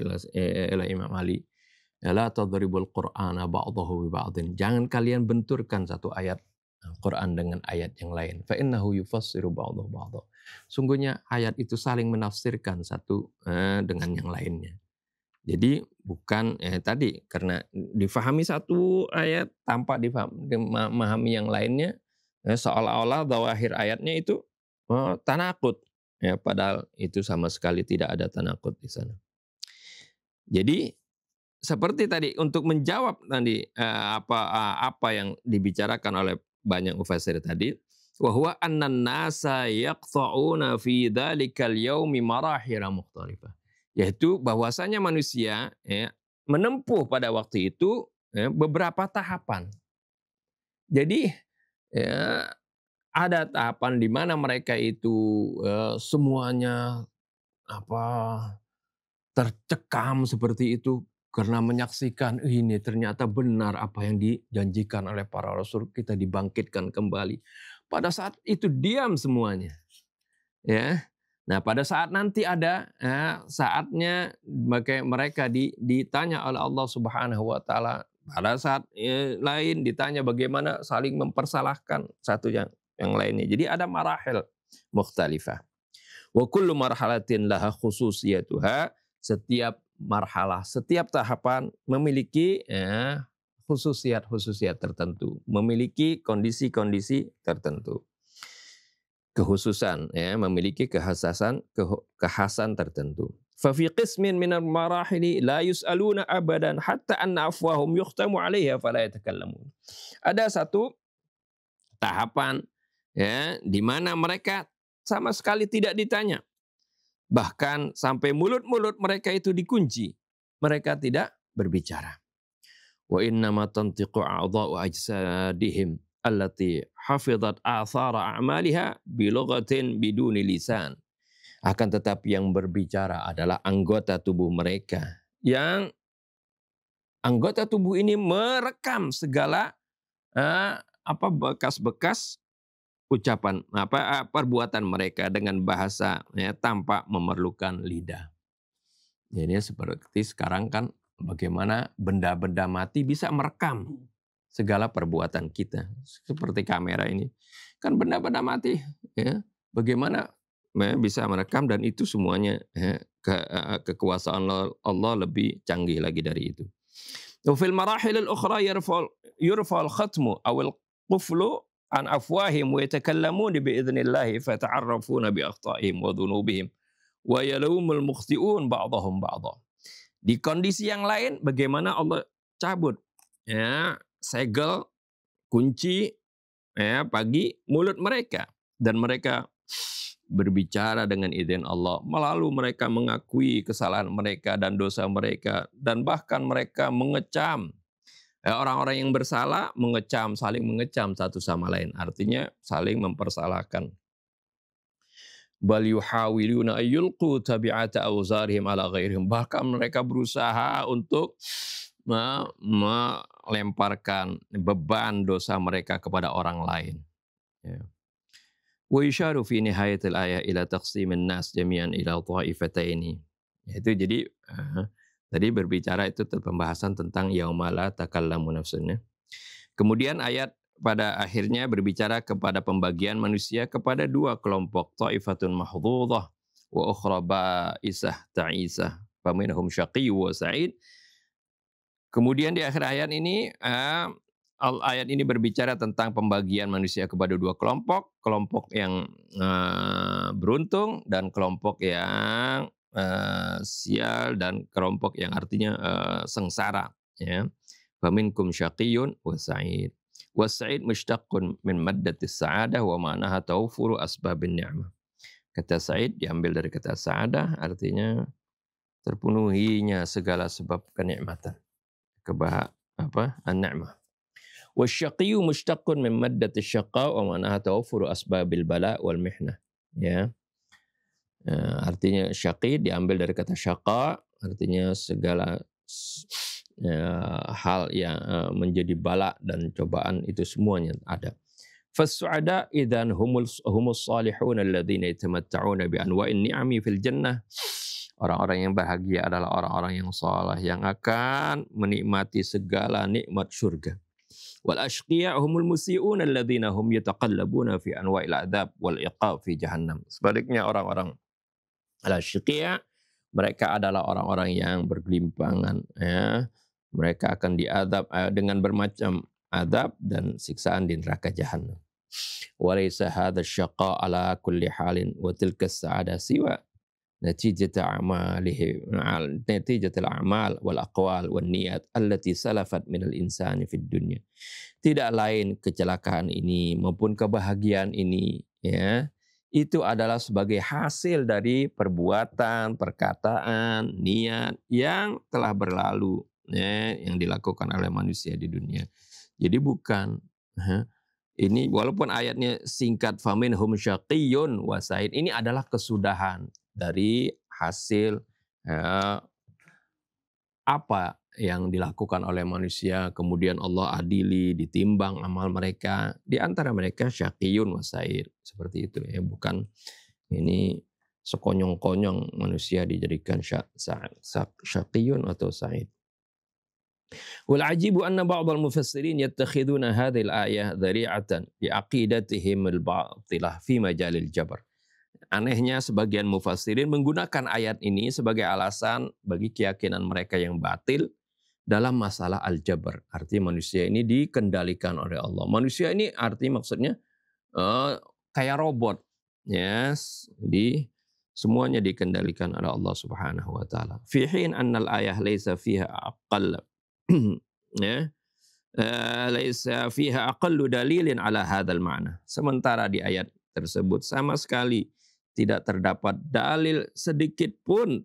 ila Imam Ali, la tadribul Qur'ana ba'dahu bi ba'din. Jangan kalian benturkan satu ayat Quran dengan ayat yang lain. Fa innahu yufassiru ba'dahu ba'dahu. Sungguhnya ayat itu saling menafsirkan satu dengan yang lainnya. Jadi bukan tadi karena difahami satu ayat tanpa memahami yang lainnya, seolah-olah dhawahir ayatnya itu tanakut. Ya, padahal itu sama sekali tidak ada tanakut di sana. Jadi seperti tadi untuk menjawab tadi apa yang dibicarakan oleh banyak mufassir tadi, wa huwa annan nasa yaqta'una fi dzalikal yaumi marahira mukhtalifah. Yaitu bahwasanya manusia menempuh pada waktu itu beberapa tahapan. Jadi ada tahapan di mana mereka itu semuanya tercekam seperti itu karena menyaksikan ini ternyata benar apa yang dijanjikan oleh para rasul, kita dibangkitkan kembali. Pada saat itu diam semuanya. Ya. Nah, pada saat nanti ada saatnya mereka ditanya oleh Allah Subhanahu wa taala. Pada saat lain ditanya bagaimana saling mempersalahkan satu yang lainnya. Jadi ada marahil mukhtalifah. Wa kullu marhalatin laha khususiyatuha. Setiap marhalah, setiap tahapan memiliki khususiat tertentu, memiliki kondisi-kondisi tertentu. Kekhususan, memiliki kekhasan tertentu. Fa fi qismin minal marahili la yus'aluna abadan hatta anna afwahum yukhtamu 'alaiha fala yatakallamun. Ada satu tahapan di mana mereka sama sekali tidak ditanya. Bahkan sampai mulut-mulut mereka itu dikunci. Mereka tidak berbicara. Wa innama tantiqu a'dha'u ajsadihim allati hafizat athara a'maliha bilughatin biduni lisan. Akan tetapi yang berbicara adalah anggota tubuh mereka. Yang anggota tubuh ini merekam segala bekas-bekas ucapan perbuatan mereka dengan bahasa tanpa memerlukan lidah. Jadi seperti sekarang kan bagaimana benda-benda mati bisa merekam segala perbuatan kita. Seperti kamera ini kan benda-benda mati bagaimana bisa merekam, dan itu semuanya kekuasaan Allah lebih canggih lagi dari itu. Wa fil marahil al-ukhra yurfa'ul khatmu awal quflu an afwahim wa yatakallamuna bi idznillah fata'arrafuna bi akhta'ihim wa dhunubihim wa yalumul mukhti'un ba'dahum ba'dha. Di kondisi yang lain bagaimana Allah cabut ya segel kunci ya bagi mulut mereka dan mereka berbicara dengan izin Allah, lalu mereka mengakui kesalahan mereka dan dosa mereka dan bahkan mereka mengecam orang-orang yang bersalah, saling mengecam satu sama lain, artinya saling mempersalahkan. Bal yuhawiluna ayyulqu tabi'ata awzarihim ala ghairihim. Bahkan mereka berusaha untuk melemparkan beban dosa mereka kepada orang lain. Ya. Wa yusharu fi nihayatil ayat ila taqsimin nas jami'an ila ta'ifataini. Itu jadi tadi berbicara itu pembahasan tentang yaumala takallamu nafsun. Kemudian ayat pada akhirnya berbicara kepada pembagian manusia kepada dua kelompok, ta'ifatun mahdhudah wa ukhra ba'isah ta'isah faminhum syaqiyyu wa sa'id. Kemudian di akhir ayat ini ayat ini berbicara tentang pembagian manusia kepada dua kelompok, kelompok yang beruntung dan kelompok yang sial dan kelompok yang artinya sengsara, ya. Faminkum syaqiyyun wa sa'id. Was-sa'id mushtaqun min maddatis sa'adah wa ma'naha tawfuru asbabin ni'mah. Kata sa'id diambil dari kata sa'adah, artinya terpenuhinya segala sebab kenikmatan. An-ni'mah. Wasyaqiyyu mushtaqun min maddatis syaqa wa ma'naha tawfuru asbabil bala wal mihnah. Ya. Artinya syaqi diambil dari kata syaqa, artinya segala hal yang menjadi bala dan cobaan itu semuanya ada. Fas-su'ada idzan humus salihun alladziina yatamatta'una bi anwa'in ni'ami fil jannah. Orang-orang yang bahagia adalah orang-orang yang saleh yang akan menikmati segala nikmat surga. Wal ashqiya humul musii'un alladziina hum yataqallabuna fi anwa'il adzab wal iqab fi jahannam. Sebaliknya orang-orang al-ashqiya mereka adalah orang-orang yang bergelimpangan, ya. Mereka akan diadab dengan bermacam adab dan siksaan di neraka jahanam. Walaysa hadha syaqa ala kulli halin wa tilka as-sa'ada siwa natijatul a'mal wal aqwal wan niyat allati salafat minal insani fid dunya. Tidak lain kecelakaan ini maupun kebahagiaan ini, ya, itu adalah sebagai hasil dari perbuatan, perkataan, niat yang telah berlalu, ya, yang dilakukan oleh manusia di dunia. Jadi bukan ini walaupun ayatnya singkat faminhum syaqiyyun wa sa'id, ini adalah kesudahan dari hasil apa yang dilakukan oleh manusia, kemudian Allah adili, ditimbang amal mereka, di antara mereka syaqiyun wa sa'id, seperti itu, ya. Bukan ini sekonyong-konyong manusia dijadikan syaqiyun atau sa'id. Wal ajibu anna ba'dal mufassirin yattakhiduna hadhil ayah dhari'atan li aqidatihim al-batilah fi majalil jabr. Anehnya sebagian mufassirin menggunakan ayat ini sebagai alasan bagi keyakinan mereka yang batil dalam masalah al-jabr. Artinya manusia ini dikendalikan oleh Allah. Manusia ini artinya maksudnya kayak robot, ya, semuanya dikendalikan oleh Allah Subhanahu wa taala. Fi hin annal ayah laisa fiha aqall ya. Laisa fiha aqallu dalilin ala hadzal ma'na. Sementara di ayat tersebut sama sekali tidak terdapat dalil sedikit pun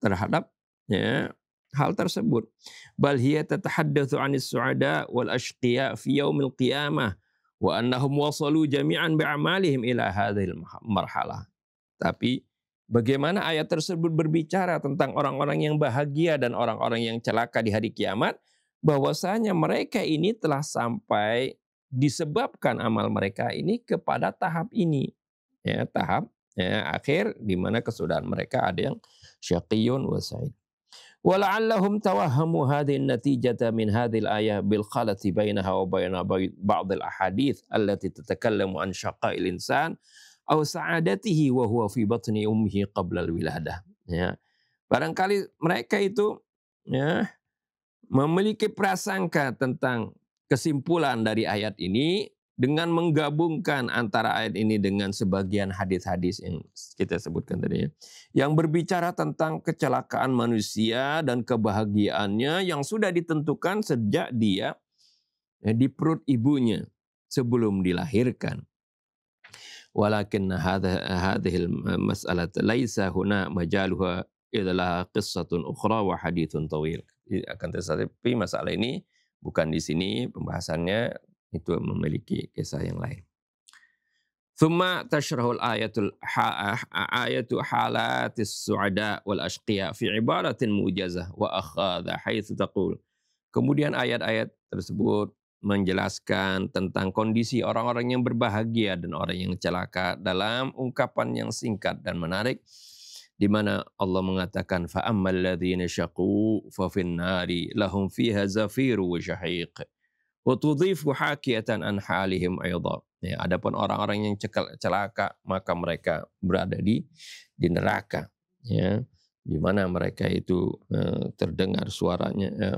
terhadap, ya, hal tersebut. Bal hiya tatahaddatsu 'anis su'ada wal ashqiya fi yaumil qiyamah wa annahum wasalu jami'an bi'amalihim ila hadhil marhalah. Tapi bagaimana ayat tersebut berbicara tentang orang-orang yang bahagia dan orang-orang yang celaka di hari kiamat, bahwasanya mereka ini telah sampai disebabkan amal mereka ini kepada tahap ini, ya, tahap, ya, akhir di mana kesudahan mereka ada yang syaqiyun wa sa'id. Wala'allahum tawahhamu hadhihi an-natijata min hadhihi al-ayah bil khalati bainaha wa baina ba'd al-ahadits allati tatakallamu an syaqa'il insan aw sa'adatihi wa huwa fi batni ummihi qabla al-wiladah, ya. Barangkali mereka itu, ya, memiliki prasangka tentang kesimpulan dari ayat ini dengan menggabungkan antara ayat ini dengan sebagian hadis-hadis yang kita sebutkan tadi ya, yang berbicara tentang kecelakaan manusia dan kebahagiaannya yang sudah ditentukan sejak dia di perut ibunya sebelum dilahirkan. Walakin hadhil mas'alah laisa huna majaluha adalah qissatun ukhra wa hadithun tawil. Akan tetapi masalah ini bukan di sini pembahasannya, itu memiliki kisah yang lain. Thumma tashrahul ayatu halatis su'ada wal ashqiya fi ibaratin mujazah wa akhadha haitsu taqul. Kemudian ayat-ayat tersebut menjelaskan tentang kondisi orang-orang yang berbahagia dan orang yang celaka dalam ungkapan yang singkat dan menarik, di mana Allah mengatakan fa ammal ladzina syaqu fa fin nari lahum fiha zafiru wa syahiq wa tudhifu hakiyatan an halihim aidha. Ya, adapun orang-orang yang celaka maka mereka berada di neraka, ya, di mana mereka itu terdengar suaranya,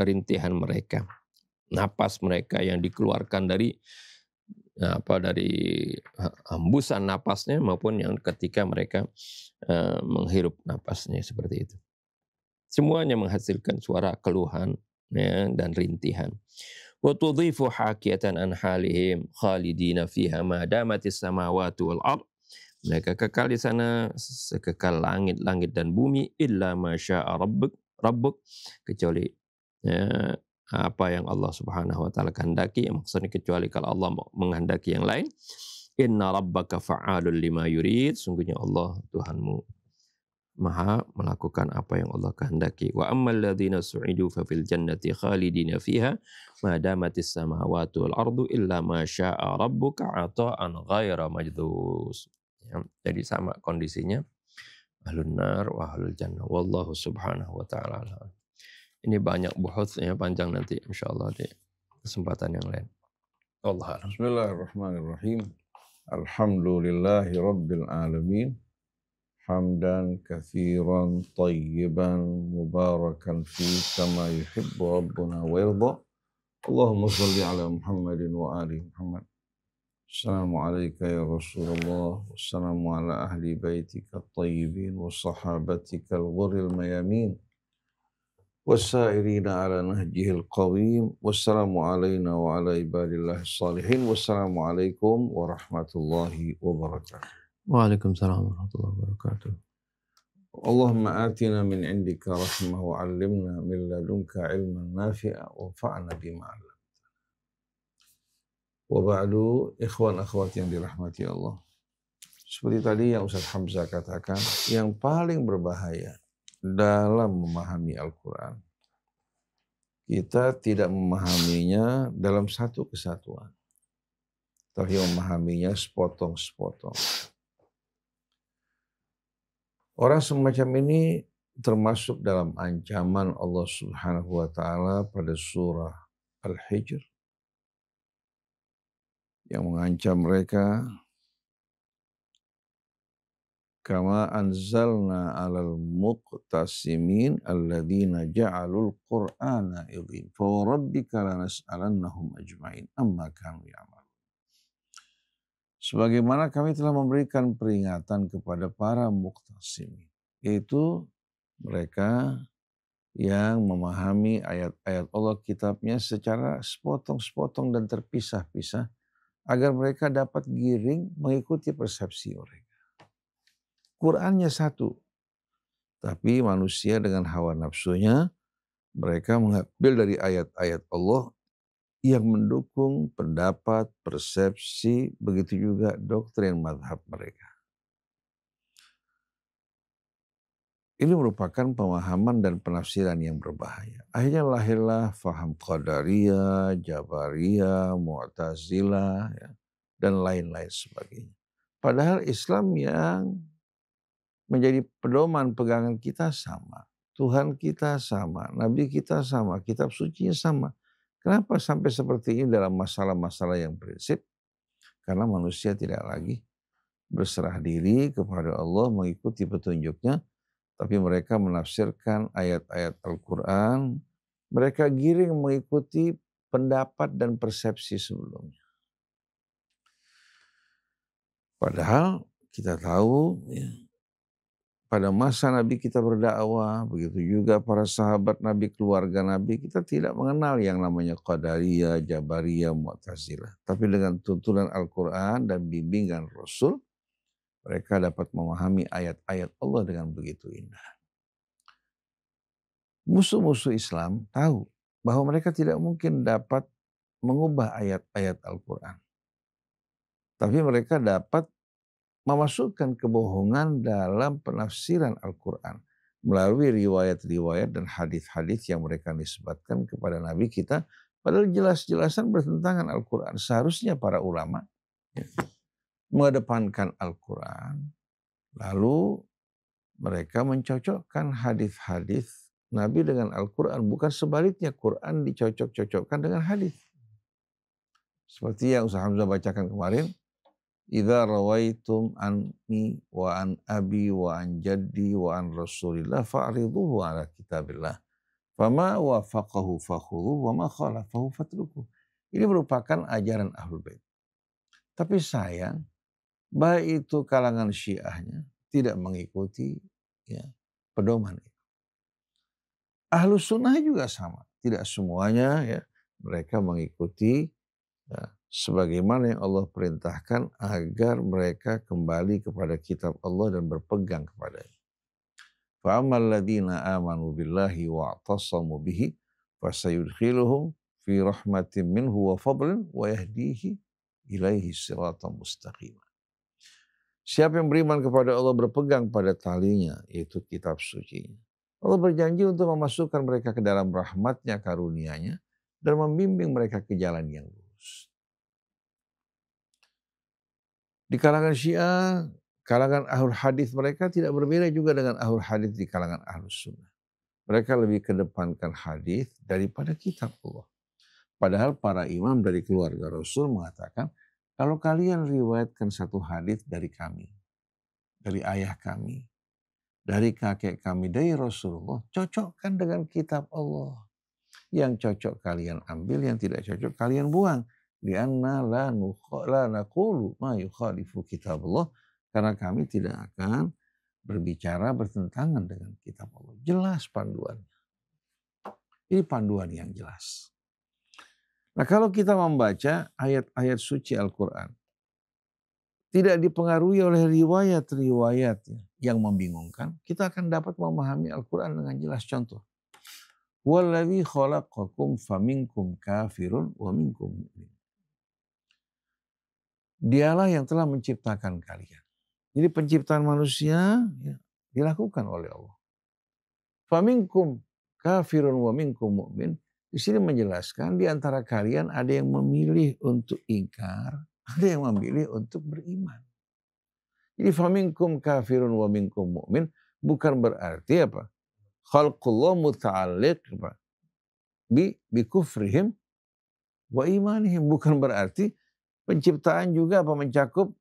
rintihan mereka, napas mereka yang dikeluarkan dari hembusan napasnya maupun yang ketika mereka menghirup napasnya, seperti itu. Semuanya menghasilkan suara keluhan, ya, dan rintihan. Wa tudhifu hakiyatan an halihim khalidina fiha ma damatis samawati wal ard. Mereka kekal di sana sekekal langit dan bumi, illa ma syaa rabbuk, kecuali apa yang Allah Subhanahu wa taala kehendaki. Maksudnya kecuali kalau Allah menghendaki yang lain. Inna rabbaka fa'alul lima yurid. Sungguhnya Allah Tuhanmu Maha melakukan apa yang Allah kehendaki. Wa ammal ladzina su'idu fa fil jannati khalidina fiha ma damatis samawati wal ardu illa ma syaa rabbuka ata'an ghaira majdus. Ya, jadi sama kondisinya ahlun nar wa ahlul jannah. Wallahu subhanahu wa ta'ala. Ini banyak buhutsnya, panjang nanti insyaallah di kesempatan yang lain. Allah. Bismillahirrahmanirrahim. Alhamdulillahi rabbil alamin. Hamdan katsiran tayyiban mubarakan fi kama yuhibbu rabbuna wa yarda. Allahumma shalli ala Muhammadin wa ali Muhammad. Assalamu alayka ya Rasulullah. Wassalamu ala ahli baitika at-tayyibin wa sahabatika al-ghurril mayamin. Wassa'irina ala nahjihil qawim. Wassalamu alayna wa ala ibadillahi salihin. Wassalamu alaikum warahmatullahi wabarakatuh. Waalaikumsalam warahmatullahi wabarakatuh. Allahumma atina min indika rahmah wa 'allimna min ladunka ilman nafi'a wa fa'na bima 'allamtana. Wa ba'du, ikhwan akhwat yang dirahmati Allah. Seperti tadi yang Ustaz Hamzah katakan, yang paling berbahaya dalam memahami Al-Quran, kita tidak memahaminya dalam satu kesatuan, tapi memahaminya sepotong-sepotong. Orang semacam ini termasuk dalam ancaman Allah Subhanahu wa taala pada surah Al-Hijr yang mengancam mereka, kama anzalna 'alal muqtasimin alladzina ja'alul qur'ana idhin fa rabbika lanas'alannahum ajma'in amma kanu ya'malun. Sebagaimana kami telah memberikan peringatan kepada para muqtasimin, yaitu mereka yang memahami ayat-ayat Allah, kitabnya secara sepotong-sepotong dan terpisah-pisah, agar mereka dapat giring mengikuti persepsi mereka. Qurannya satu, tapi manusia dengan hawa nafsunya, mereka mengambil dari ayat-ayat Allah yang mendukung pendapat, persepsi, begitu juga doktrin mazhab mereka. Ini merupakan pemahaman dan penafsiran yang berbahaya. Akhirnya lahirlah faham Qadariyah, Jabariyah, Mu'tazilah, ya, dan lain-lain sebagainya. Padahal Islam yang menjadi pedoman pegangan kita sama. Tuhan kita sama, Nabi kita sama, kitab sucinya sama. Kenapa sampai seperti ini dalam masalah-masalah yang prinsip? Karena manusia tidak lagi berserah diri kepada Allah mengikuti petunjuknya, tapi mereka menafsirkan ayat-ayat Al-Quran, mereka giring mengikuti pendapat dan persepsi sebelumnya. Padahal kita tahu ya, pada masa Nabi kita berdakwah, begitu juga para sahabat Nabi, keluarga Nabi, kita tidak mengenal yang namanya Qadariyah, Jabariyah, Mu'tazilah. Tapi dengan tuntunan Al-Quran dan bimbingan Rasul, mereka dapat memahami ayat-ayat Allah dengan begitu indah. Musuh-musuh Islam tahu bahwa mereka tidak mungkin dapat mengubah ayat-ayat Al-Quran. Tapi mereka dapat memasukkan kebohongan dalam penafsiran Al-Quran melalui riwayat-riwayat dan hadis-hadis yang mereka nisbatkan kepada Nabi kita, padahal jelas-jelasan bertentangan Al-Quran. Seharusnya para ulama ya, mengedepankan Al-Quran, lalu mereka mencocokkan hadis-hadis Nabi dengan Al-Quran, bukan sebaliknya Quran dicocok-cocokkan dengan hadis. Seperti yang Ustaz Hamzah bacakan kemarin, idza rawaitum anni wa an abi wa an jaddi wa an rasulillah fa'riduhu ala kitabillah fama wafaqahu fakhudhu wa ma khalafahu fatruku. Ini merupakan ajaran Ahlul Bait. Tapi sayang, baik itu kalangan Syiahnya tidak mengikuti ya, pedoman itu. Ahlus Sunnah juga sama, tidak semuanya ya mereka mengikuti ya, sebagaimana yang Allah perintahkan agar mereka kembali kepada kitab Allah dan berpegang kepadanya. Fa'amal ladina amanu billahi wa'tasamu bihi fasayudkhiluhum fi rahmatin minhu wa fadlin wa yahdihi ilaihi siratan mustaqimah. Siapa yang beriman kepada Allah berpegang pada talinya, yaitu kitab suci. Allah berjanji untuk memasukkan mereka ke dalam rahmatnya, karunia-Nya, dan membimbing mereka ke jalan yang lurus. Di kalangan Syiah, kalangan Ahlul Hadis mereka tidak berbeda juga dengan Ahlul Hadis di kalangan Ahlus Sunnah. Mereka lebih kedepankan hadis daripada kitab Allah. Padahal para imam dari keluarga Rasul mengatakan, kalau kalian riwayatkan satu hadis dari kami, dari ayah kami, dari kakek kami, dari Rasulullah, cocokkan dengan kitab Allah. Yang cocok kalian ambil, yang tidak cocok kalian buang. Lianna la naqulu ma yukhalifu kitabullah, karena kami tidak akan berbicara bertentangan dengan kitab Allah. Jelas panduannya. Ini panduan yang jelas. Nah, kalau kita membaca ayat-ayat suci Al-Quran, tidak dipengaruhi oleh riwayat-riwayat yang membingungkan, kita akan dapat memahami Al-Quran dengan jelas. Contoh, wallazi khalaqakum faminkum kafirun wa minkum mu'min. Dialah yang telah menciptakan kalian. Jadi penciptaan manusia ya, dilakukan oleh Allah. Faminkum kafirun wa minkum mu'min. Di sini menjelaskan di antara kalian ada yang memilih untuk ingkar, ada yang memilih untuk beriman. Jadi faminkum kafirun wa minkum mu'min bukan berarti apa? Khalqullah muta'alliq bi kufrihim wa imanihim. Bukan berarti penciptaan juga apa mencakup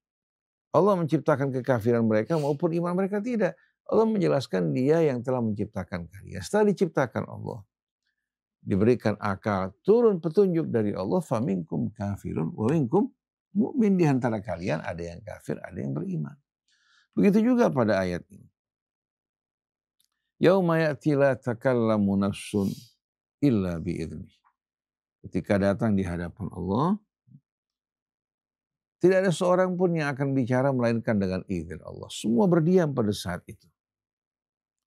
Allah menciptakan kekafiran mereka maupun iman mereka, tidak. Allah menjelaskan dia yang telah menciptakan kalian. Setelah diciptakan Allah, diberikan akal, turun petunjuk dari Allah, faminkum kafirun wa minkum mu'min. Di antara kalian ada yang kafir, ada yang beriman. Begitu juga pada ayat ini. Yauma ya'ti la takallamu nafsun illa bi'idnih. Ketika datang di hadapan Allah, tidak ada seorang pun yang akan bicara melainkan dengan izin Allah. Semua berdiam pada saat itu.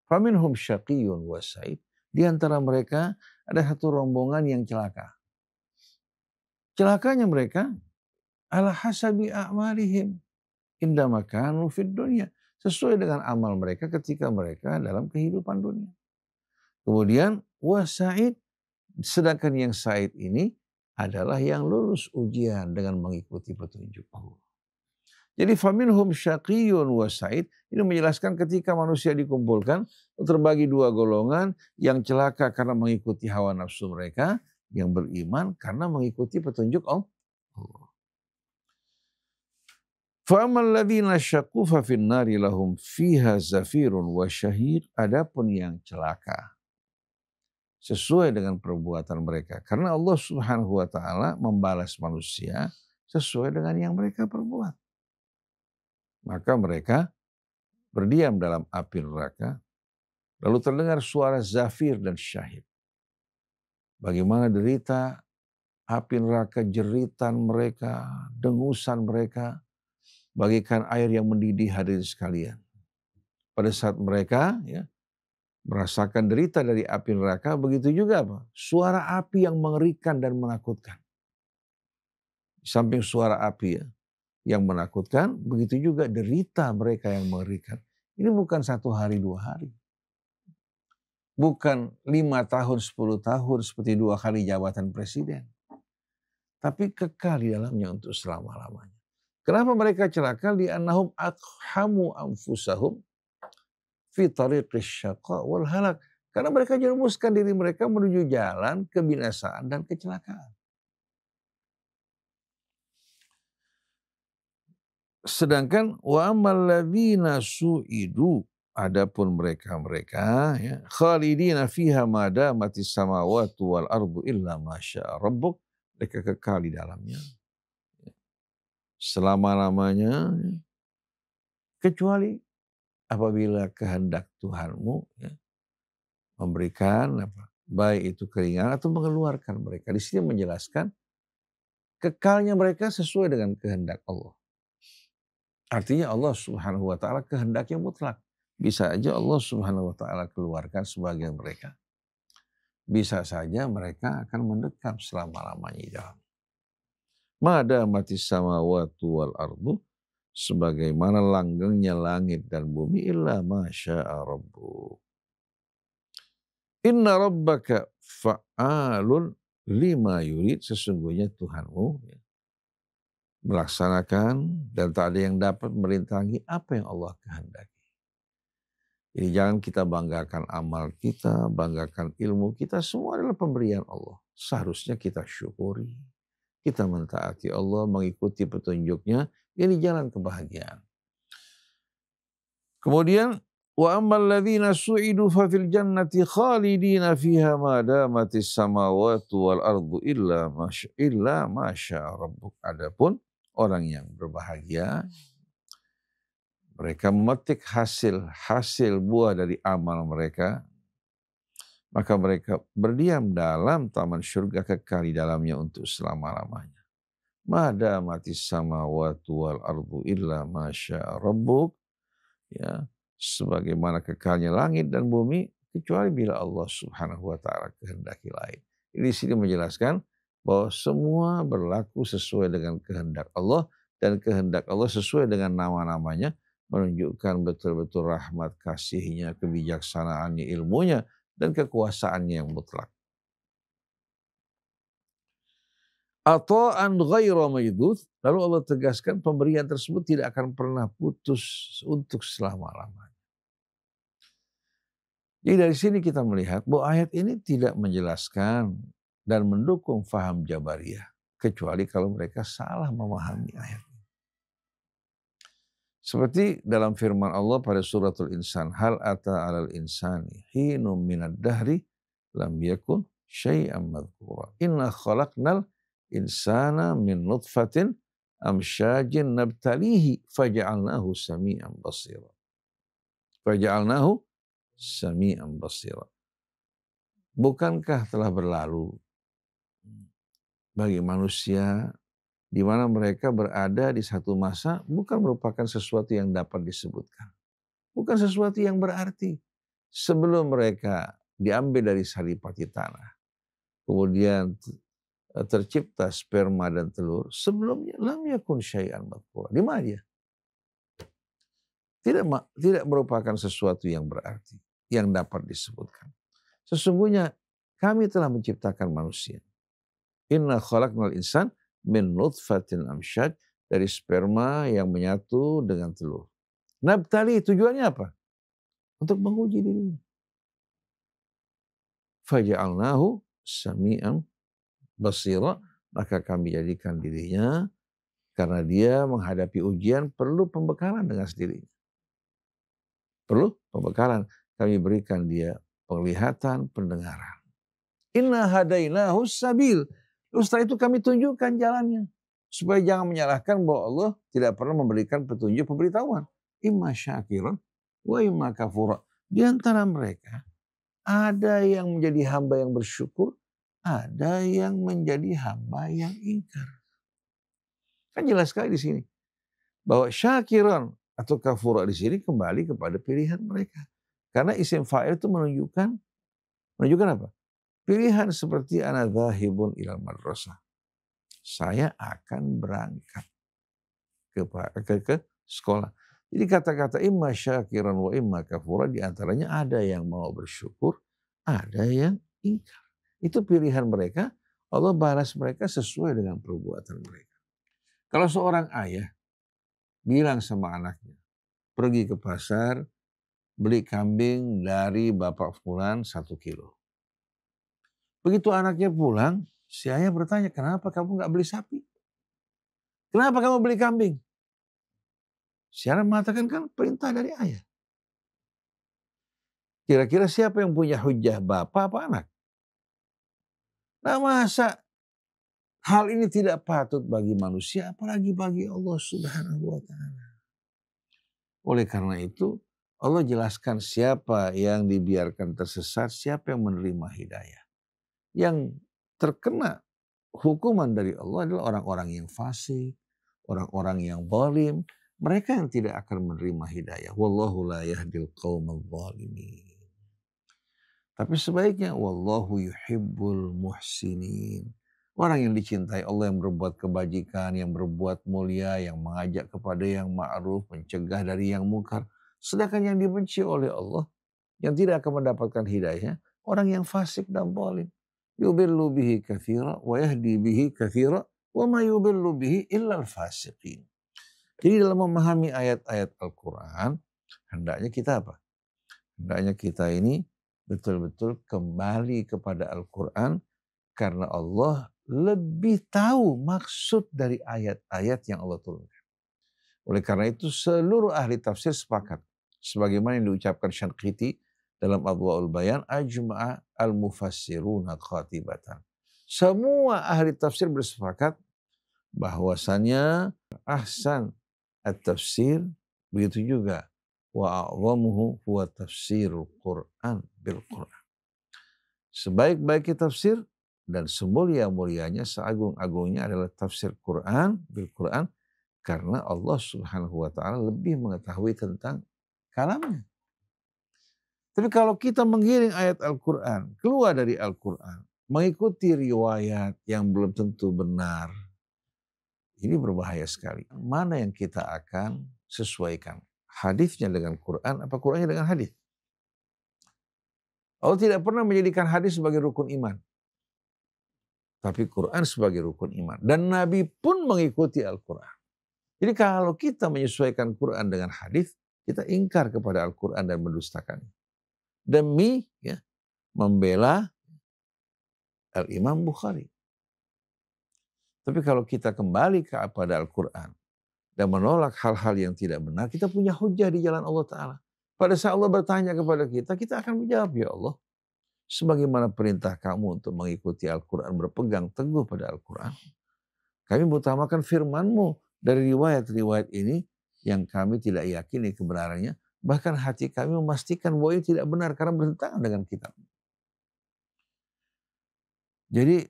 Faminhum syaqiyyun wa sa'id. Di antara mereka ada satu rombongan yang celaka. Celakanya mereka ala hasabi a'malihim indama kanu fid dunya. Sesuai dengan amal mereka ketika mereka dalam kehidupan dunia. Kemudian wa sa'id. Sedangkan yang sa'id ini adalah yang lulus ujian dengan mengikuti petunjuk Allah. Jadi faminhum syaqiyyun wa sa'id ini menjelaskan ketika manusia dikumpulkan terbagi dua golongan, yang celaka karena mengikuti hawa nafsu mereka, yang beriman karena mengikuti petunjuk Allah. Fa ammal ladzina syaqu fa fin nari lahum fiha zafirun wa syahir. Adapun yang celaka sesuai dengan perbuatan mereka. Karena Allah Subhanahu wa taala membalas manusia sesuai dengan yang mereka perbuat. Maka mereka berdiam dalam api neraka, lalu terdengar suara zafir dan syahid. Bagaimana derita api neraka, jeritan mereka, dengusan mereka, bagaikan air yang mendidih hadirin sekalian. Pada saat mereka merasakan derita dari api neraka, begitu juga suara api yang mengerikan dan menakutkan. Di samping suara api yang menakutkan, begitu juga derita mereka yang mengerikan. Ini bukan 1 hari 2 hari. Bukan 5 tahun 10 tahun seperti 2 kali jabatan presiden. Tapi kekal di dalamnya untuk selama-lamanya. Kenapa mereka celaka? Li'annahum akhamu anfusahum fi tariqis syaqa wal halak. Karena mereka jerumuskan diri mereka menuju jalan kebinasaan dan kecelakaan. Sedangkan wa ammal ladzina su'idu, adapun mereka khalidina fiha ma damatis samawati wal ardu illa ma syaa rabbuk, mereka kekal di dalamnya selama-lamanya kecuali apabila kehendak Tuhanmu memberikan baik itu keringanan atau mengeluarkan mereka. Di sini menjelaskan kekalnya mereka sesuai dengan kehendak Allah. Artinya Allah Subhanahu wa taala kehendaknya mutlak. Bisa aja Allah Subhanahu wa taala keluarkan sebagian mereka. Bisa saja mereka akan mendekam selama-lamanya di dalam. Mada mati samawati wal ardu, sebagaimana langgengnya langit dan bumi, illa ma syaa rabbuk. Inna rabbaka fa'alun lima yurid, sesungguhnya Tuhanmu melaksanakan dan tak ada yang dapat merintangi apa yang Allah kehendaki. Jadi jangan kita banggakan amal kita, banggakan ilmu kita, semua adalah pemberian Allah. Seharusnya kita syukuri, kita mentaati Allah, mengikuti petunjuknya, ini jalan kebahagiaan. Kemudian wa ammal ladzina su'idu fa fil jannati khalidina fiha ma damatis samawati wal ardu illa ma syaa rabbuk. Adapun orang yang berbahagia, mereka memetik hasil buah dari amal mereka, maka mereka berdiam dalam taman surga, kekal di dalamnya untuk selama-lamanya. Mada mati samawati wal ardu illa ma syaa rabbuk, sebagaimana kekalnya langit dan bumi, kecuali bila Allah Subhanahu wa taala kehendaki lain. Ini di sini menjelaskan bahwa semua berlaku sesuai dengan kehendak Allah, dan kehendak Allah sesuai dengan nama-namanya, menunjukkan betul-betul rahmat kasih-Nya, kebijaksanaannya, ilmunya, dan kekuasaannya yang mutlak. Ata'an ghaira majdud, lalu Allah tegaskan pemberian tersebut tidak akan pernah putus untuk selama-lamanya. Jadi dari sini kita melihat bahwa ayat ini tidak menjelaskan dan mendukung faham Jabariyah, kecuali kalau mereka salah memahami ayat ini. Seperti dalam firman Allah pada suratul Insan, hal ata 'alal insani hinum minad dahri lam yakun syai'an madhkura. Inna khalaqnal insana min nutfatin amsyajin nabtalihi faja'alnahu sami'an basira. Faja'alnahu sami'an basira. Bukankah telah berlalu bagi manusia di mana mereka berada di satu masa bukan merupakan sesuatu yang dapat disebutkan. Bukan sesuatu yang berarti. Sebelum mereka diambil dari saripati tanah, kemudian tercipta sperma dan telur, sebelumnya lam yakun syai'an madhkura. Di mana dia? Tidak merupakan sesuatu yang berarti, yang dapat disebutkan. Sesungguhnya kami telah menciptakan manusia. Inna khalaqnal insan min nutfatin amsyad, dari sperma yang menyatu dengan telur. Nabtali, tujuannya apa? Untuk menguji dirinya. Faja'alnahu sami'an basira, maka kami jadikan dirinya, karena dia menghadapi ujian perlu pembekalan dengan sendirinya. Perlu pembekalan, kami berikan dia penglihatan, pendengaran. Inna hadainahu sabil. Lalu setelah itu kami tunjukkan jalannya. Supaya jangan menyalahkan bahwa Allah tidak pernah memberikan petunjuk pemberitahuan. Imma syakiran wa imma kafura. Di antara mereka ada yang menjadi hamba yang bersyukur, ada yang menjadi hamba yang ingkar. Kan jelas sekali di sini bahwa syakiran atau kafura di sini kembali kepada pilihan mereka. Karena isim fa'il itu menunjukkan apa? Pilihan seperti ana dzahibun ilal madrasah. Saya akan berangkat ke sekolah. Jadi kata-kata imma syakiran wa imma kafura diantaranya ada yang mau bersyukur, ada yang ingkar. Itu pilihan mereka, Allah balas mereka sesuai dengan perbuatan mereka. Kalau seorang ayah bilang sama anaknya, pergi ke pasar, beli kambing dari Bapak Fulan 1 kilo. Begitu anaknya pulang, si ayah bertanya, kenapa kamu nggak beli sapi? Kenapa kamu beli kambing? Si anak mengatakan kan perintah dari ayah. Kira-kira siapa yang punya hujah, bapak apa anak? Nah masa hal ini tidak patut bagi manusia, apalagi bagi Allah Subhanahu wa Ta'ala. Oleh karena itu, Allah jelaskan siapa yang dibiarkan tersesat, siapa yang menerima hidayah. Yang terkena hukuman dari Allah adalah orang-orang yang fasik, orang-orang yang zalim, mereka yang tidak akan menerima hidayah. Wallahu la yahdil qaumadh dhalimin. Tapi sebaiknya wallahu yuhibbul muhsinin. Orang yang dicintai Allah, yang berbuat kebajikan, yang berbuat mulia, yang mengajak kepada yang ma'ruf, mencegah dari yang mungkar. Sedangkan yang dibenci oleh Allah, yang tidak akan mendapatkan hidayah, orang yang fasik dan zalim. Yubillu bihi katsira wa yahdi bihi katsira wa ma yubillu bihi illa al-fasiqin. Jadi dalam memahami ayat-ayat Al-Quran, hendaknya kita apa? Hendaknya kita ini betul-betul kembali kepada Al-Quran karena Allah lebih tahu maksud dari ayat-ayat yang Allah turunkan. Oleh karena itu seluruh ahli tafsir sepakat. Sebagaimana yang diucapkan Syarqiti dalam Adwa'ul Bayan, ajma'a al-mufassiruna qatibatan. Semua ahli tafsir bersepakat bahwasannya ahsan at-tafsir, begitu juga wa a'zamuhu huwa tafsirul Qur'an bil Qur'an. Sebaik-baiknya tafsir dan semulia-mulianya, seagung-agungnya adalah tafsir Quran bil Quran, karena Allah Subhanahu wa Ta'ala lebih mengetahui tentang kalamnya. Tapi kalau kita menggiring ayat Al-Quran, keluar dari Al-Quran, mengikuti riwayat yang belum tentu benar, ini berbahaya sekali. Mana yang kita akan sesuaikan? Hadisnya dengan Quran, apa Qurannya dengan hadis? Allah tidak pernah menjadikan hadis sebagai rukun iman. Tapi Quran sebagai rukun iman. Dan Nabi pun mengikuti Al-Quran. Jadi kalau kita menyesuaikan Quran dengan hadis, kita ingkar kepada Al-Quran dan mendustakannya. Demi membela Al-Imam Bukhari. Tapi kalau kita kembali kepada Al-Quran dan menolak hal-hal yang tidak benar, kita punya hujah di jalan Allah Ta'ala. Pada saat Allah bertanya kepada kita, kita akan menjawab, ya Allah, sebagaimana perintah kamu untuk mengikuti Al-Quran, berpegang teguh pada Al-Quran. Kami mengutamakan firman-Mu dari riwayat-riwayat ini yang kami tidak yakini kebenarannya. Bahkan hati kami memastikan bahwa ini tidak benar karena bertentangan dengan kitab. Jadi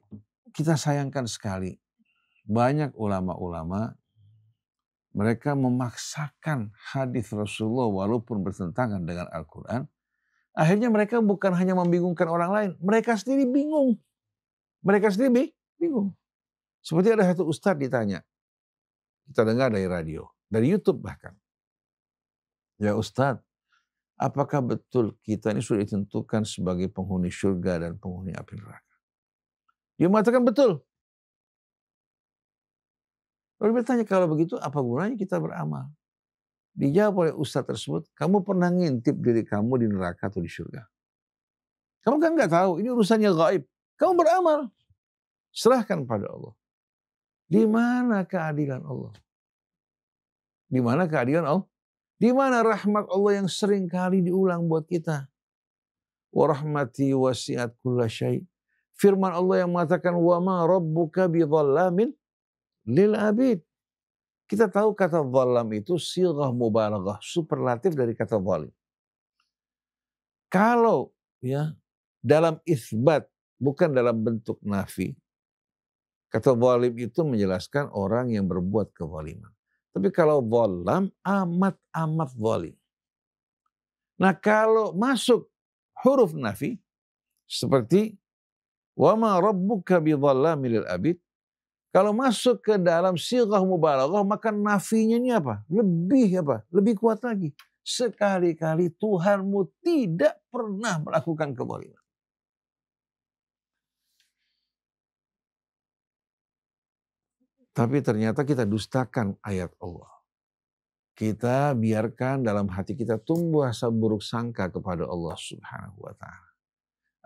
kita sayangkan sekali. Banyak ulama-ulama mereka memaksakan hadis Rasulullah walaupun bertentangan dengan Al-Quran. Akhirnya mereka bukan hanya membingungkan orang lain, mereka sendiri bingung. Mereka sendiri bingung. Seperti ada satu ustadz ditanya, kita dengar dari radio, dari YouTube bahkan. Ya ustadz, apakah betul kita ini sudah ditentukan sebagai penghuni surga dan penghuni api neraka? Dia mengatakan betul. Lalu bertanya, kalau begitu apa gunanya kita beramal? Dijawab oleh ustadz tersebut, kamu pernah ngintip diri kamu di neraka atau di surga? Kamu kan nggak tahu, ini urusannya gaib. Kamu beramal, serahkan pada Allah. Di mana keadilan Allah? Di mana keadilan Allah? Di mana rahmat Allah yang sering kali diulang buat kita? Wa rahmati wasi'at kulla syai'. Firman Allah yang mengatakan wa ma rabbuka bidhallamin lil abid. Kita tahu kata zalam itu sighah mubalaghah, superlatif dari kata zalim. Kalau ya dalam isbat bukan dalam bentuk nafi, kata zalim itu menjelaskan orang yang berbuat kezaliman. Tapi kalau zalam amat zalim. Nah, kalau masuk huruf nafi seperti wa ma rabbuka bidhallamin lil abid, kalau masuk ke dalam sighah mubalaghah maka nafinya ini apa? Lebih kuat lagi. Sekali-kali Tuhanmu tidak pernah melakukan kezaliman. Tapi ternyata kita dustakan ayat Allah. Kita biarkan dalam hati kita tumbuh rasa buruk sangka kepada Allah Subhanahu wa ta'ala.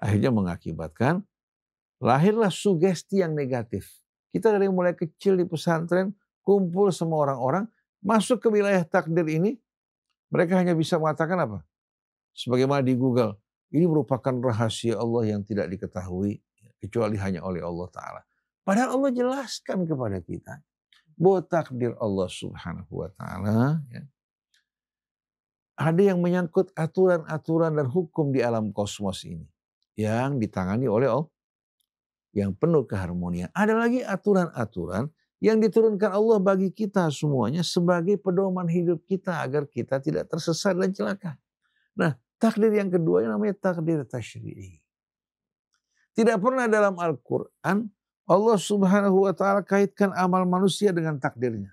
Akhirnya mengakibatkan lahirlah sugesti yang negatif. Kita dari mulai kecil di pesantren, kumpul semua orang-orang, masuk ke wilayah takdir ini, mereka hanya bisa mengatakan apa? Sebagaimana di Google, ini merupakan rahasia Allah yang tidak diketahui, kecuali hanya oleh Allah Ta'ala. Padahal Allah jelaskan kepada kita, bahwa takdir Allah Subhanahu wa ta'ala ya, ada yang menyangkut aturan-aturan dan hukum di alam kosmos ini yang ditangani oleh Allah yang penuh keharmonian. Ada lagi aturan-aturan yang diturunkan Allah bagi kita semuanya sebagai pedoman hidup kita agar kita tidak tersesat dan celaka. Nah, takdir yang kedua yang namanya takdir tasyri'i. Tidak pernah dalam Al-Quran Allah Subhanahu wa ta'ala kaitkan amal manusia dengan takdirnya.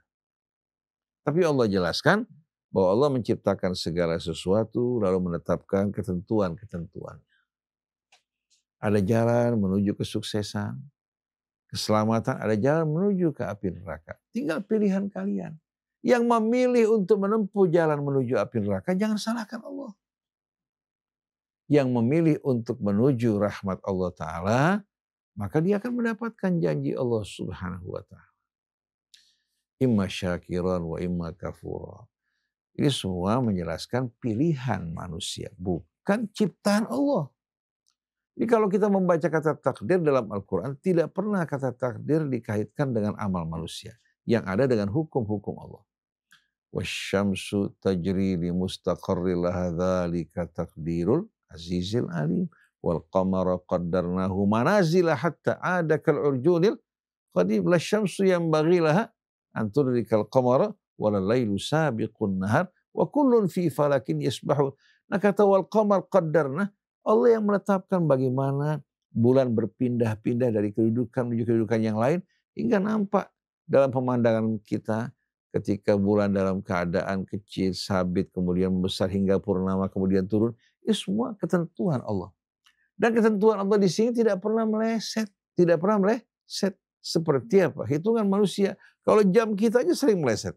Tapi Allah jelaskan bahwa Allah menciptakan segala sesuatu lalu menetapkan ketentuan-ketentuan. Ada jalan menuju kesuksesan, keselamatan, ada jalan menuju ke api neraka. Tinggal pilihan kalian. Yang memilih untuk menempuh jalan menuju api neraka, jangan salahkan Allah. Yang memilih untuk menuju rahmat Allah Ta'ala, maka dia akan mendapatkan janji Allah Subhanahu wa ta'ala. Imma syakiran wa imma kafura. Ini semua menjelaskan pilihan manusia, bukan ciptaan Allah. Jadi kalau kita membaca kata takdir dalam Al-Quran, tidak pernah kata takdir dikaitkan dengan amal manusia. Yang ada dengan hukum-hukum Allah. Wasyamsu tajri li mustaqarri laha dzalika taqdirul azizil alim. Wal qamara qaddarnahu manazila hatta ada kal urjunil qadim. La syamsu yanbaghi laha an tudrikal qamara wal lailu sabiqun nahar wa kullun fi falakin yasbahun. Nah, kata wal qamar qaddarna, Allah yang menetapkan bagaimana bulan berpindah-pindah dari kedudukan menuju kedudukan yang lain hingga nampak dalam pemandangan kita ketika bulan dalam keadaan kecil, sabit, kemudian membesar hingga purnama, kemudian turun. Ini semua ketentuan Allah. Dan ketentuan Allah di sini tidak pernah meleset. Tidak pernah meleset. Seperti apa? Hitungan manusia. Kalau jam kita aja sering meleset.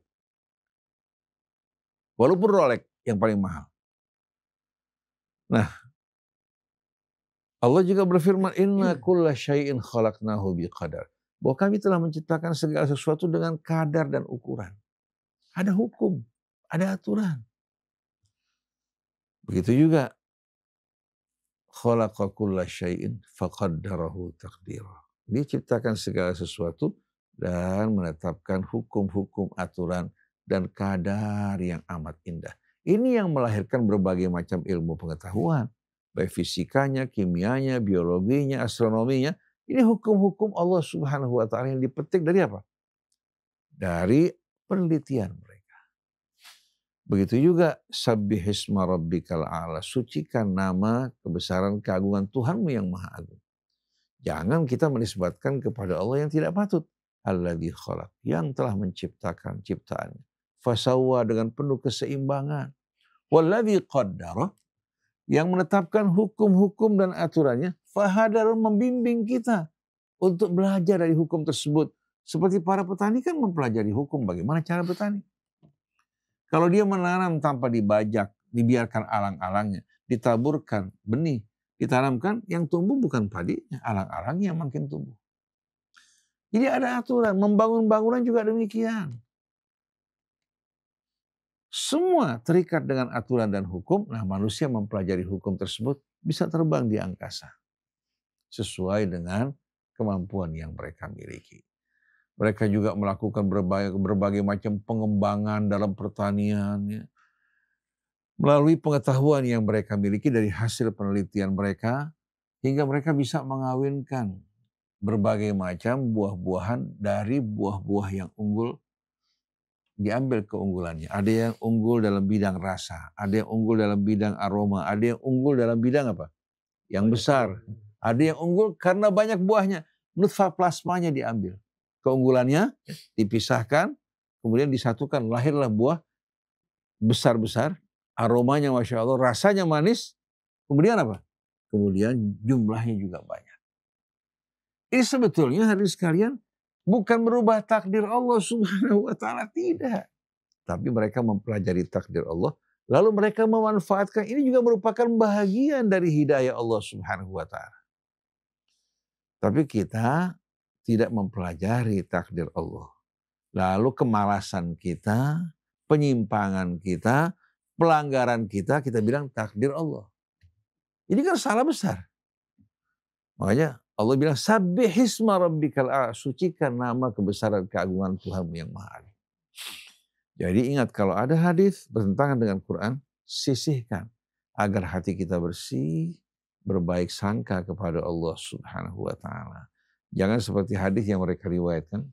Walaupun Rolex yang paling mahal. Nah, Allah juga berfirman, Inna kulla syai'in khalaqnahu biqadar. Bahwa kami telah menciptakan segala sesuatu dengan kadar dan ukuran. Ada hukum, ada aturan. Begitu juga khalaqa kulla syai'in faqaddarahu taqdira. Dia ciptakan segala sesuatu dan menetapkan hukum-hukum, aturan dan kadar yang amat indah. Ini yang melahirkan berbagai macam ilmu pengetahuan, baik fisikanya, kimianya, biologinya, astronominya. Ini hukum-hukum Allah Subhanahu wa ta'ala yang dipetik dari apa? Dari penelitian mereka. Begitu juga sabbihisma rabbikal a'la, sucikan nama, kebesaran, keagungan Tuhanmu yang maha agung. Jangan kita menisbatkan kepada Allah yang tidak patut. Alladzi khalaq, yang telah menciptakan ciptaannya. Fasawwa, dengan penuh keseimbangan. Walladzi qaddara, yang menetapkan hukum-hukum dan aturannya. Fahadar, membimbing kita untuk belajar dari hukum tersebut. Seperti para petani kan mempelajari hukum bagaimana cara bertani. Kalau dia menanam tanpa dibajak, dibiarkan alang-alangnya, ditaburkan benih, ditanamkan, yang tumbuh bukan padinya, alang-alangnya yang makin tumbuh. Jadi ada aturan, membangun bangunan juga demikian. Semua terikat dengan aturan dan hukum, nah manusia mempelajari hukum tersebut bisa terbang di angkasa. sesuai dengan kemampuan yang mereka miliki. Mereka juga melakukan berbagai macam pengembangan dalam pertanian, ya, melalui pengetahuan yang mereka miliki dari hasil penelitian mereka, hingga mereka bisa mengawinkan berbagai macam buah-buahan dari buah-buah yang unggul, diambil keunggulannya. Ada yang unggul dalam bidang rasa, ada yang unggul dalam bidang aroma, ada yang unggul dalam bidang apa? Yang besar. Ada yang unggul karena banyak buahnya. Nutfah plasmanya diambil. Keunggulannya dipisahkan, kemudian disatukan. Lahirlah buah besar-besar, aromanya Masya Allah, rasanya manis. Kemudian apa? Kemudian jumlahnya juga banyak. Ini sebetulnya hadirin sekalian bukan merubah takdir Allah Subhanahu wa Ta'ala, tidak. Tapi mereka mempelajari takdir Allah, lalu mereka memanfaatkan. Ini juga merupakan bahagian dari hidayah Allah Subhanahu wa Ta'ala. Tapi kita tidak mempelajari takdir Allah. Lalu kemalasan kita, penyimpangan kita, pelanggaran kita bilang takdir Allah. Ini kan salah besar. Makanya Allah bilang, Sabbihisma rabbikal a'la, sucikan nama kebesaran keagungan Tuhanmu yang Maha Agung. Jadi ingat, kalau ada hadis bertentangan dengan Quran, sisihkan agar hati kita bersih, berbaik sangka kepada Allah Subhanahu wa Ta'ala. Jangan seperti hadis yang mereka riwayatkan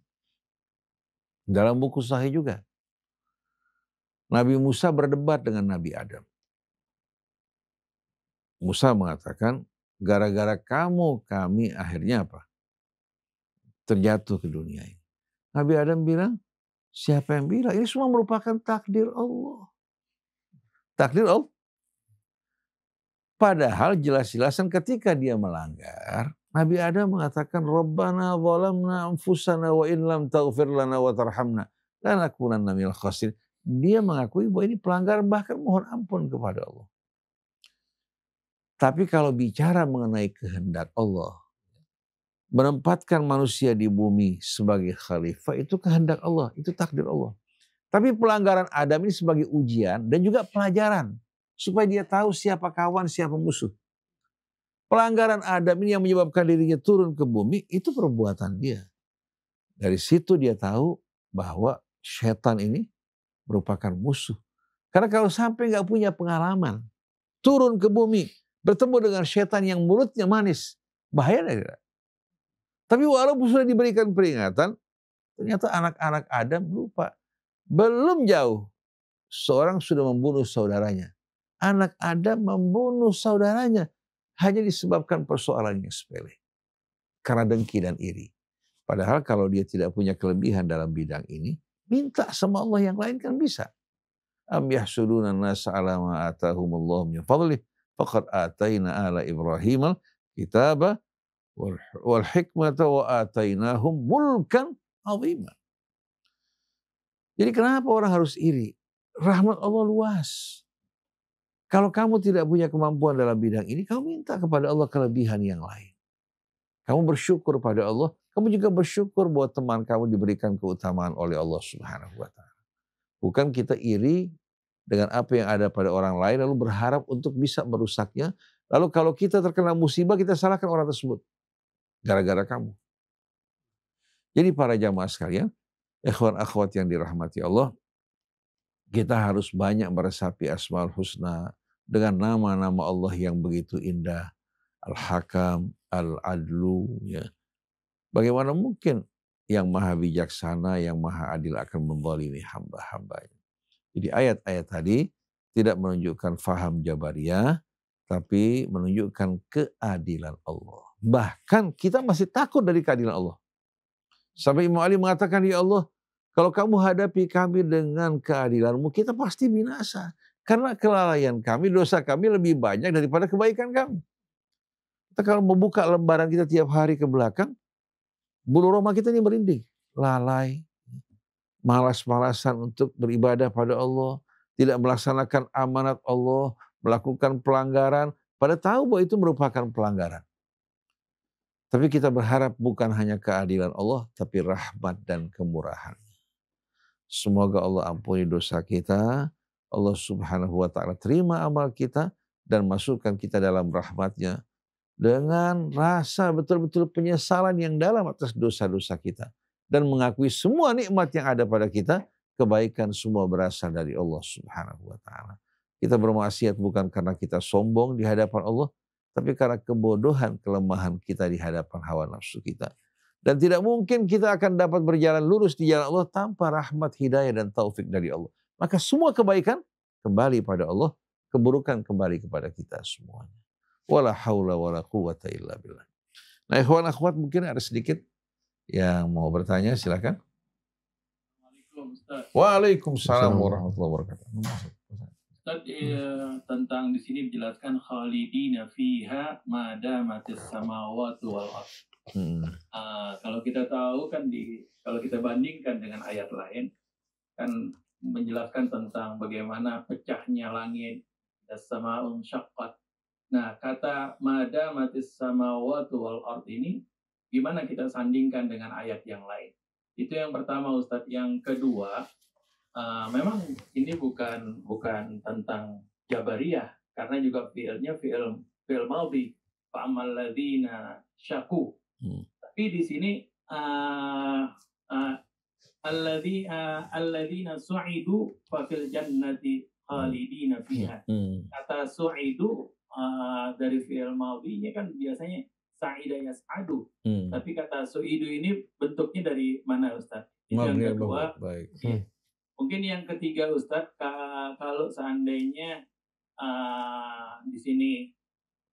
dalam buku Sahih juga. Nabi Musa berdebat dengan Nabi Adam. Musa mengatakan, gara-gara kamu kami akhirnya apa? Terjatuh ke dunia ini. Nabi Adam bilang, siapa yang bilang? Ini semua merupakan takdir Allah. Takdir Allah. Padahal jelas-jelasan ketika dia melanggar, Nabi Adam mengatakan, Rabbana zalamna anfusana wa in lam taghfir lana wa tarhamna lanakunanna minal khasirin. Dia mengakui bahwa ini pelanggaran, bahkan mohon ampun kepada Allah. Tapi kalau bicara mengenai kehendak Allah, menempatkan manusia di bumi sebagai khalifah, itu kehendak Allah, itu takdir Allah. Tapi pelanggaran Adam ini sebagai ujian dan juga pelajaran, supaya dia tahu siapa kawan, siapa musuh. Pelanggaran Adam ini yang menyebabkan dirinya turun ke bumi, itu perbuatan dia. Dari situ dia tahu bahwa setan ini merupakan musuh. Karena kalau sampai gak punya pengalaman, turun ke bumi, bertemu dengan setan yang mulutnya manis, bahaya tidak? Tapi walaupun sudah diberikan peringatan, ternyata anak-anak Adam lupa. Belum jauh, seorang sudah membunuh saudaranya. Anak Adam membunuh saudaranya hanya disebabkan persoalan yang sepele. Karena dengki dan iri. Padahal kalau dia tidak punya kelebihan dalam bidang ini, minta sama Allah yang lain kan bisa. Am yahsuduna an-nasa ala ma atahumullahu min fadlih faqad atayna ala Ibrahim kitaba wal hikmata wa atainahum mulkan azima. Jadi kenapa orang harus iri? Rahmat Allah luas. Kalau kamu tidak punya kemampuan dalam bidang ini, kamu minta kepada Allah kelebihan yang lain. Kamu bersyukur pada Allah, kamu juga bersyukur bahwa teman kamu diberikan keutamaan oleh Allah Subhanahu wa Ta'ala. Bukan kita iri dengan apa yang ada pada orang lain, lalu berharap untuk bisa merusaknya. Lalu kalau kita terkena musibah, kita salahkan orang tersebut. Gara-gara kamu. Jadi para jamaah sekalian, ikhwan akhwat yang dirahmati Allah, kita harus banyak meresapi Asmaul Husna dengan nama-nama Allah yang begitu indah. Al-Hakam, Al-Adlu. Ya. Bagaimana mungkin yang maha bijaksana, yang maha adil akan menzalimi hamba-hambanya. Jadi ayat-ayat tadi tidak menunjukkan faham Jabariyah, tapi menunjukkan keadilan Allah. Bahkan kita masih takut dari keadilan Allah. Sampai Imam Ali mengatakan, ya Allah, kalau kamu hadapi kami dengan keadilanmu, kita pasti binasa. Karena kelalaian kami, dosa kami lebih banyak daripada kebaikan kami. Kita kalau membuka lembaran kita tiap hari ke belakang, bulu roma kita ini merinding. Lalai, malas-malasan untuk beribadah pada Allah, tidak melaksanakan amanat Allah, melakukan pelanggaran, pada tahu bahwa itu merupakan pelanggaran. Tapi kita berharap bukan hanya keadilan Allah, tapi rahmat dan kemurahan. Semoga Allah ampuni dosa kita, Allah Subhanahu wa Ta'ala terima amal kita, dan masukkan kita dalam rahmatnya. dengan rasa betul-betul penyesalan yang dalam atas dosa-dosa kita. Dan mengakui semua nikmat yang ada pada kita, kebaikan semua berasal dari Allah Subhanahu wa ta'ala. Kita bermaksiat bukan karena kita sombong di hadapan Allah, tapi karena kebodohan, kelemahan kita di hadapan hawa nafsu kita. Dan tidak mungkin kita akan dapat berjalan lurus di jalan Allah tanpa rahmat, hidayah, dan taufik dari Allah. Maka semua kebaikan kembali pada Allah, keburukan kembali kepada kita semuanya. Wala haula wala quwata illa billah. Nah, ikhwan akhwat, mungkin ada sedikit yang mau bertanya, silakan. Waalaikumsalam warahmatullahi wabarakatuh. Ustaz, tentang di sini dijelaskan khalidina fiha ma damatis samawati wal ardh. Kalau kita tahu kan kalau kita bandingkan dengan ayat lain kan menjelaskan tentang bagaimana pecahnya langit, as-sama'un syaqqat. Nah, kata ma damatis samawati wal ardh ini gimana kita sandingkan dengan ayat yang lain? Itu yang pertama, Ustadz. Yang kedua, memang ini bukan tentang jabariyah, karena juga fi'ilnya fi'il madhi, fa'amal ladzina syaku. Tapi di sini alladzina su'idu fa fil jannati khalidina fiha. Kata su'idu dari fi'il madhinya kan biasanya sa'ida yas'adu. Tapi kata su'idu ini bentuknya dari mana, Ustaz? Yang kedua, mungkin yang ketiga, Ustaz, kalau seandainya di sini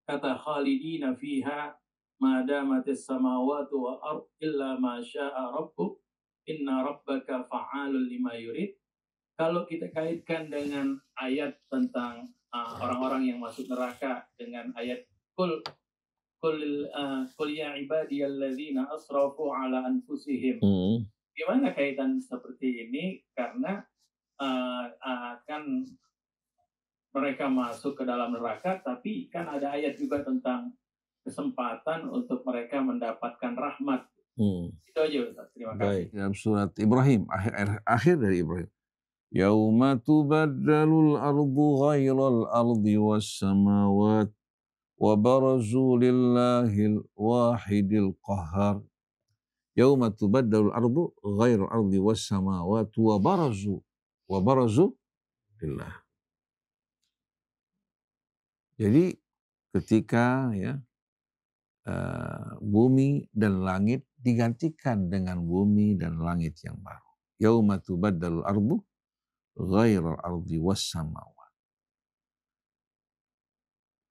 kata khalidina fiha ma damatis samawati wal ardh illa ma syaa rabbuk inna rabbaka fa'alul lima yurid. Kalau kita kaitkan dengan ayat tentang orang-orang yang masuk neraka dengan ayat Qul ya ibadiyalladzina asrafu ala anfusihim. Gimana kaitan seperti ini? Karena kan mereka masuk ke dalam neraka, tapi kan ada ayat juga tentang kesempatan untuk mereka mendapatkan rahmat. Itu aja, Ustaz. Terima kasih. Dalam surat Ibrahim, akhir dari Ibrahim. Yauma tubaddalul ardu ghairal ardi was samawat wa barazu lillahil wahidil qahhar. Yauma tubaddalul ardu ghairal ardi was samawat wa barazu lillah. Jadi ketika bumi dan langit digantikan dengan bumi dan langit yang baru. Yauma tubaddalul ardu ghairal ardi was samawat.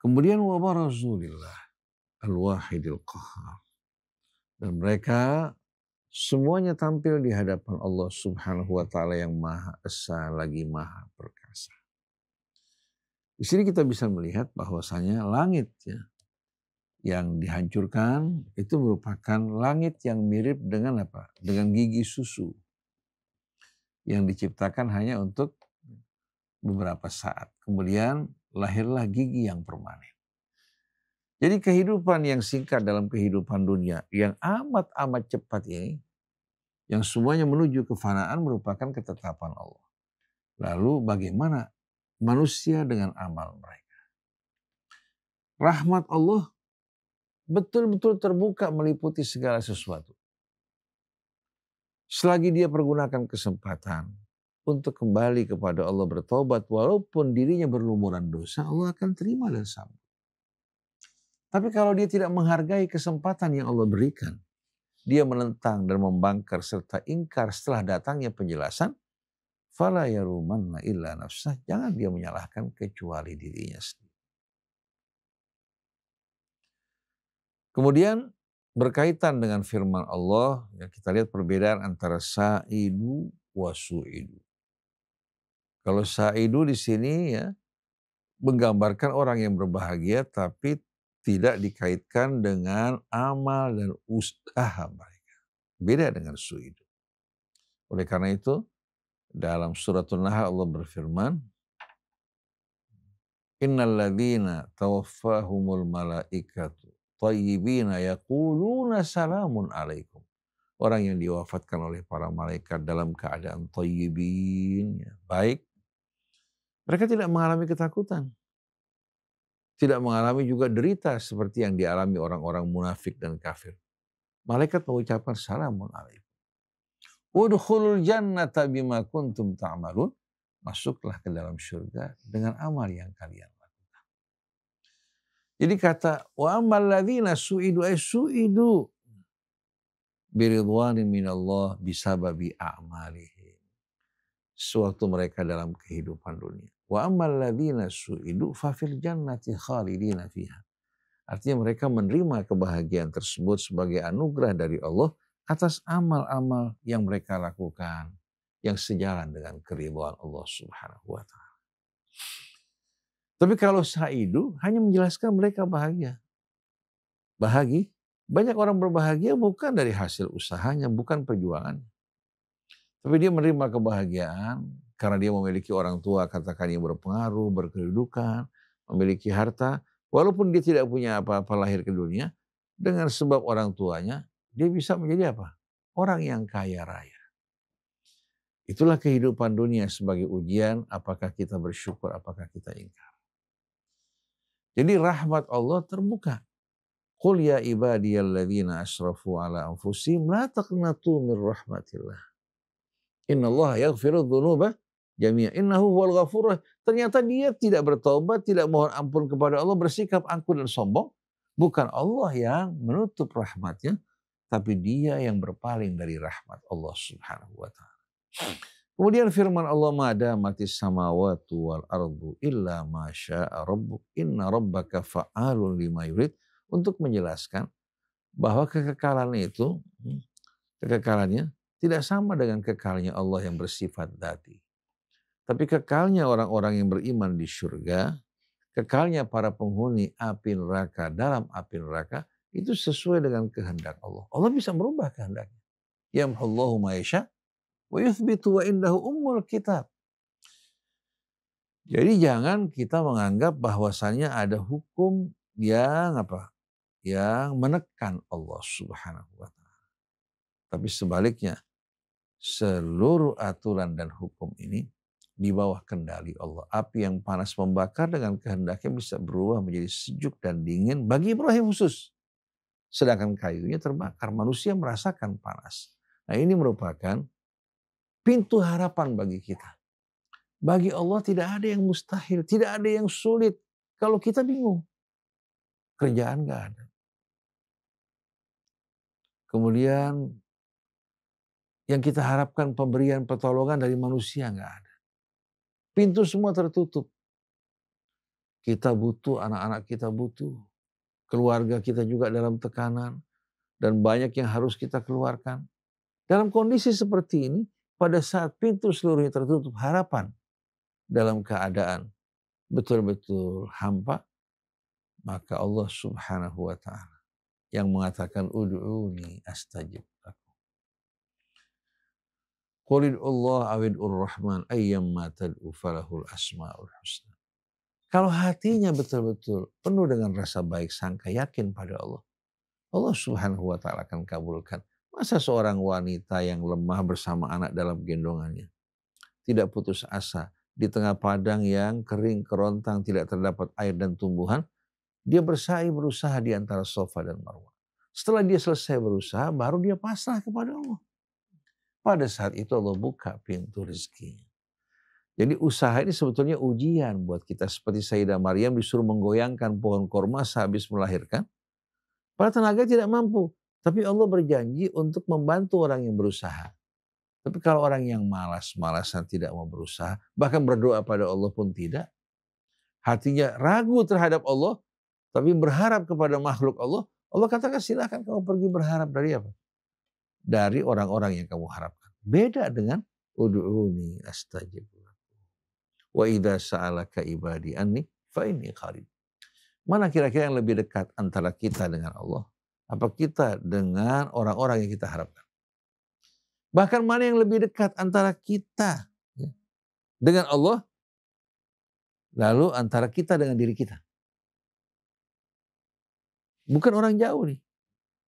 Kemudian wa barazu lillah al-wahidil qahhar. Dan mereka semuanya tampil di hadapan Allah Subhanahu wa ta'ala yang Maha Esa lagi Maha Perkasa. Di sini kita bisa melihat bahwasanya langit yang dihancurkan itu merupakan langit yang mirip dengan apa? Dengan gigi susu yang diciptakan hanya untuk beberapa saat. Kemudian lahirlah gigi yang permanen. Jadi kehidupan yang singkat dalam kehidupan dunia yang amat cepat ini, yang semuanya menuju kefanaan merupakan ketetapan Allah. Lalu bagaimana manusia dengan amal mereka? Rahmat Allah betul-betul terbuka meliputi segala sesuatu. Selagi dia pergunakan kesempatan untuk kembali kepada Allah bertobat, walaupun dirinya berlumuran dosa, Allah akan terima dan sambut. Tapi kalau dia tidak menghargai kesempatan yang Allah berikan, dia menentang dan membangkar serta ingkar setelah datangnya penjelasan, fala yarumanna illa nafsah, jangan dia menyalahkan kecuali dirinya sendiri. Kemudian berkaitan dengan firman Allah, kita lihat perbedaan antara sa'idu wa su'idu. Kalau sa'idu di sini menggambarkan orang yang berbahagia tapi tidak dikaitkan dengan amal dan usaha mereka. Beda dengan su'idu. Oleh karena itu dalam suratul Nahl Allah berfirman, innal ladzina tawaffahumul malaikatu thayyibina yaquluna salamun alaikum. Orang yang diwafatkan oleh para malaikat dalam keadaan thayyibin, baik. Mereka tidak mengalami ketakutan. Tidak mengalami juga derita seperti yang dialami orang-orang munafik dan kafir. Malaikat mengucapkan salamun alaikum. Udkhulul jannata bima kuntum ta'malun. Masuklah ke dalam surga dengan amal yang kalian lakukan. Jadi kata wa ammal ladzina su'idu ay su'idu biridwanin minallah bisababi a'malihim. Sewaktu mereka dalam kehidupan dunia. Wa ammal ladzina su'idu fa fil jannati khalidina fiha. Artinya mereka menerima kebahagiaan tersebut sebagai anugerah dari Allah atas amal-amal yang mereka lakukan yang sejalan dengan keridhaan Allah Subhanahu wa taala. Tapi kalau sa'idu hanya menjelaskan mereka bahagia. Banyak orang berbahagia bukan dari hasil usahanya, bukan perjuangan. Tapi dia menerima kebahagiaan karena dia memiliki orang tua katakan yang berpengaruh, berkedudukan, memiliki harta. Walaupun dia tidak punya apa-apa lahir ke dunia, dengan sebab orang tuanya, dia bisa menjadi apa? Orang yang kaya raya. Itulah kehidupan dunia sebagai ujian, apakah kita bersyukur, apakah kita ingkar. Jadi rahmat Allah terbuka. Qul ya ibadiyalladzina asrafu ala anfusihim la taqnatu min rahmatillah. Innallaha yaghfiru dzunuba jami'a innahu huwal ghafur. Ternyata dia tidak bertobat, tidak mohon ampun kepada Allah, bersikap angkuh dan sombong. Bukan Allah yang menutup rahmatnya, tapi dia yang berpaling dari rahmat Allah Subhanahu wa taala. Kemudian firman Allah madamatis samawati wal ardu illa ma syaa rabbuk inna rabbaka fa'alun lima yurid, untuk menjelaskan bahwa kekekalannya tidak sama dengan kekalnya Allah yang bersifat dzati. Tapi kekalnya orang-orang yang beriman di surga, kekalnya para penghuni api neraka dalam api neraka, itu sesuai dengan kehendak Allah. Allah bisa merubah kehendaknya. Yamhullahu ma yasha wa yuthbitu wa indahu ummul kitab. Jadi jangan kita menganggap bahwasannya ada hukum yang yang menekan Allah Subhanahu wa taala. Tapi sebaliknya, seluruh aturan dan hukum ini di bawah kendali Allah. Api yang panas membakar dengan kehendaknya bisa berubah menjadi sejuk dan dingin bagi Ibrahim khusus. Sedangkan kayunya terbakar, manusia merasakan panas. Nah, ini merupakan pintu harapan bagi kita. Bagi Allah tidak ada yang mustahil, tidak ada yang sulit. Kalau kita bingung, kerjaan gak ada. Kemudian yang kita harapkan pemberian pertolongan dari manusia gak ada. Pintu semua tertutup. Kita butuh, anak-anak kita butuh. Keluarga kita juga dalam tekanan. Dan banyak yang harus kita keluarkan. Dalam kondisi seperti ini, pada saat pintu seluruhnya tertutup, harapan dalam keadaan betul-betul hampa, maka Allah Subhanahu wa ta'ala yang mengatakan ud'uni astajib lakum. Qul Allah awid'ur rahman ayyamma tad'u falahul asma'ul husna. Kalau hatinya betul-betul penuh dengan rasa baik sangka, yakin pada Allah, Allah Subhanahu wa ta'ala akan kabulkan. Masa seorang wanita yang lemah bersama anak dalam gendongannya, tidak putus asa, di tengah padang yang kering kerontang, tidak terdapat air dan tumbuhan, dia bersa'i berusaha di antara Safa dan Marwah. Setelah dia selesai berusaha, baru dia pasrah kepada Allah. Pada saat itu Allah buka pintu rezeki. Jadi usaha ini sebetulnya ujian buat kita. Seperti Sayyidah Maryam disuruh menggoyangkan pohon korma sehabis melahirkan. Para tenaga tidak mampu. Tapi Allah berjanji untuk membantu orang yang berusaha. Tapi kalau orang yang malas-malasan tidak mau berusaha, bahkan berdoa pada Allah pun tidak. Hatinya ragu terhadap Allah, tapi berharap kepada makhluk Allah. Allah katakan silakan kamu pergi berharap dari apa? Dari orang-orang yang kamu harapkan. Beda dengan ud'uni astajib lakum. Wa idza sa'alaka ibadi anni fa inni qarib. Mana kira-kira yang lebih dekat antara kita dengan Allah? Apa kita dengan orang-orang yang kita harapkan? Bahkan mana yang lebih dekat antara kita dengan Allah, lalu antara kita dengan diri kita? Bukan orang jauh nih.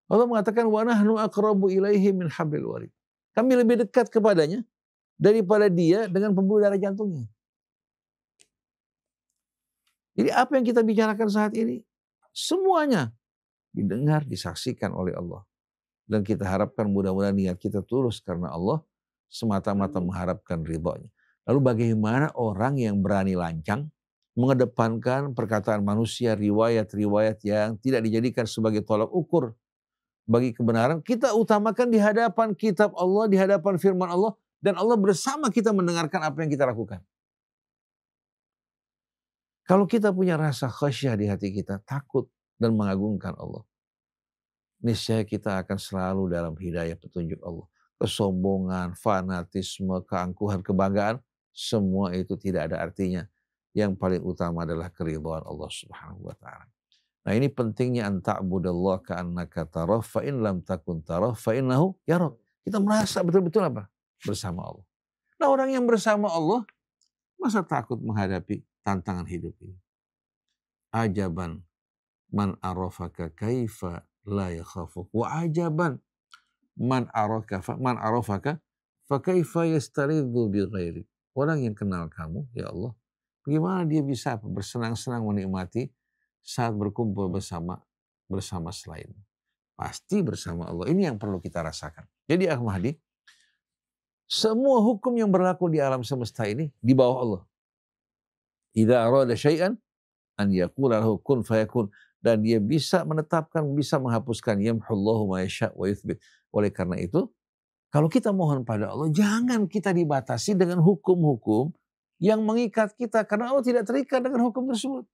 Allah mengatakan wa nahnu aqrabu ilaihi min hablil warid. Kami lebih dekat kepadanya daripada dia dengan pembuluh darah jantungnya. Jadi apa yang kita bicarakan saat ini, semuanya didengar, disaksikan oleh Allah. Dan kita harapkan mudah-mudahan niat kita tulus karena Allah, semata-mata mengharapkan ridhonya. Lalu bagaimana orang yang berani lancang, mengedepankan perkataan manusia, riwayat-riwayat yang tidak dijadikan sebagai tolak ukur bagi kebenaran, kita utamakan di hadapan kitab Allah, di hadapan firman Allah, dan Allah bersama kita mendengarkan apa yang kita lakukan. Kalau kita punya rasa khasyah di hati kita, takut dan mengagungkan Allah, niscaya kita akan selalu dalam hidayah petunjuk Allah. Kesombongan, fanatisme, keangkuhan, kebanggaan, semua itu tidak ada artinya. Yang paling utama adalah keridhaan Allah Subhanahu wa taala. Nah, ini pentingnya an ta'budallaha ka'annaka tarah fa in lam takun tarah fa innahu yarak. Kita merasa betul-betul apa? Bersama Allah. Nah, orang yang bersama Allah masa takut menghadapi tantangan hidup ini. Ajaban man arafaka kaifa la yakhafuk wa ajaban man arafaka fa kaifa yastaridhu bi ghairi. Orang yang kenal kamu, ya Allah, bagaimana dia bisa bersenang-senang menikmati saat berkumpul bersama selain. Pasti bersama Allah. Ini yang perlu kita rasakan. Jadi Ahmadi, semua hukum yang berlaku di alam semesta ini di bawah Allah. Idza arada syai'an an yaqula lahu kun fayakun, dan dia bisa menetapkan, bisa menghapuskan. Yamhullahu ma yasha' wa yuthbit. Oleh karena itu, kalau kita mohon pada Allah, jangan kita dibatasi dengan hukum-hukum yang mengikat kita, karena Allah tidak terikat dengan hukum tersebut.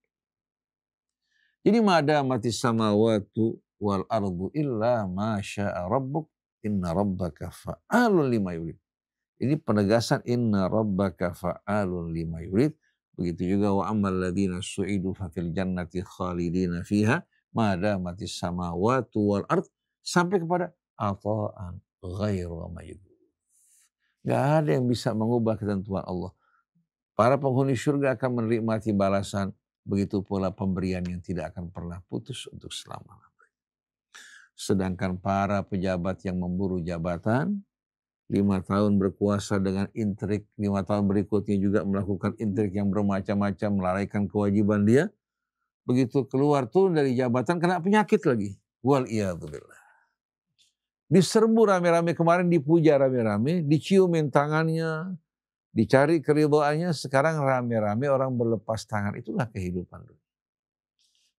Jadi mati samawatu wal ardu illa ma syaa rabbuk inna rabbaka fa'alun lima yurid. Ini penegasan inna rabbaka fa'alun lima yurid. Begitu juga wa ammal ladzina su'idu fa fil jannati khalidina fiha mati samawatu wal ard, sampai kepada ata'an ghairu mayyidun. Enggak ada yang bisa mengubah ketentuan Allah. Para penghuni surga akan menikmati balasan. Begitu pula pemberian yang tidak akan pernah putus untuk selama-lamanya. Sedangkan para pejabat yang memburu jabatan, 5 tahun berkuasa dengan intrik, 5 tahun berikutnya juga melakukan intrik yang bermacam-macam, melalaikan kewajiban dia. Begitu keluar turun dari jabatan, kena penyakit lagi. Wal'iyadzubillah. Diserbu rame-rame, kemarin dipuja rame-rame, diciumin tangannya, dicari keridhaannya, sekarang rame-rame orang berlepas tangan. Itulah kehidupan dulu.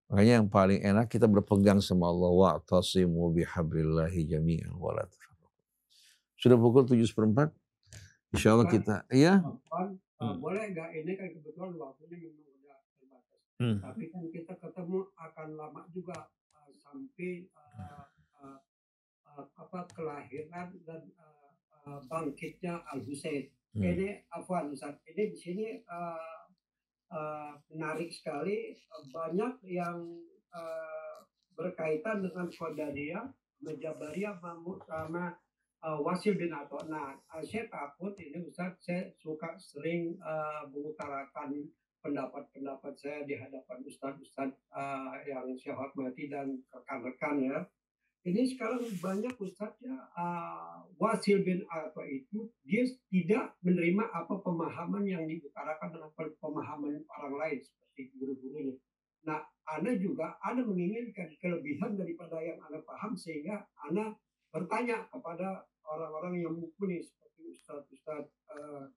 Makanya yang paling enak kita berpegang sama Allah. Wa'tasimu bihablillahi jami'an wa la tafarraqu. Sudah pukul 7:04. Insya Allah kita, iya. Boleh nggak, ini kan kebetulan waktunya memang udah terbatas. Tapi kan kita ketemu akan lama juga sampai kelahiran dan bangkitnya Al-Husain. Ini Afwan Ustaz, ini di sini menarik sekali, banyak yang berkaitan dengan Qadariyah, Jabariyah, sama Wasil bin Atha. Nah, saya takut ini Ustaz, saya suka sering mengutarakan pendapat-pendapat saya di hadapan Ustaz-Ustaz yang saya hormati dan rekan-rekan ya. Ini sekarang banyak Ustaznya Wasil bin Atha itu dia tidak menerima apa pemahaman yang diutarakan dengan pemahaman orang lain seperti guru-gurunya. Nah, Anda juga Anda menginginkan kelebihan daripada yang Anda paham, sehingga Anda bertanya kepada orang-orang yang mumpuni seperti Ustaz-Ustaz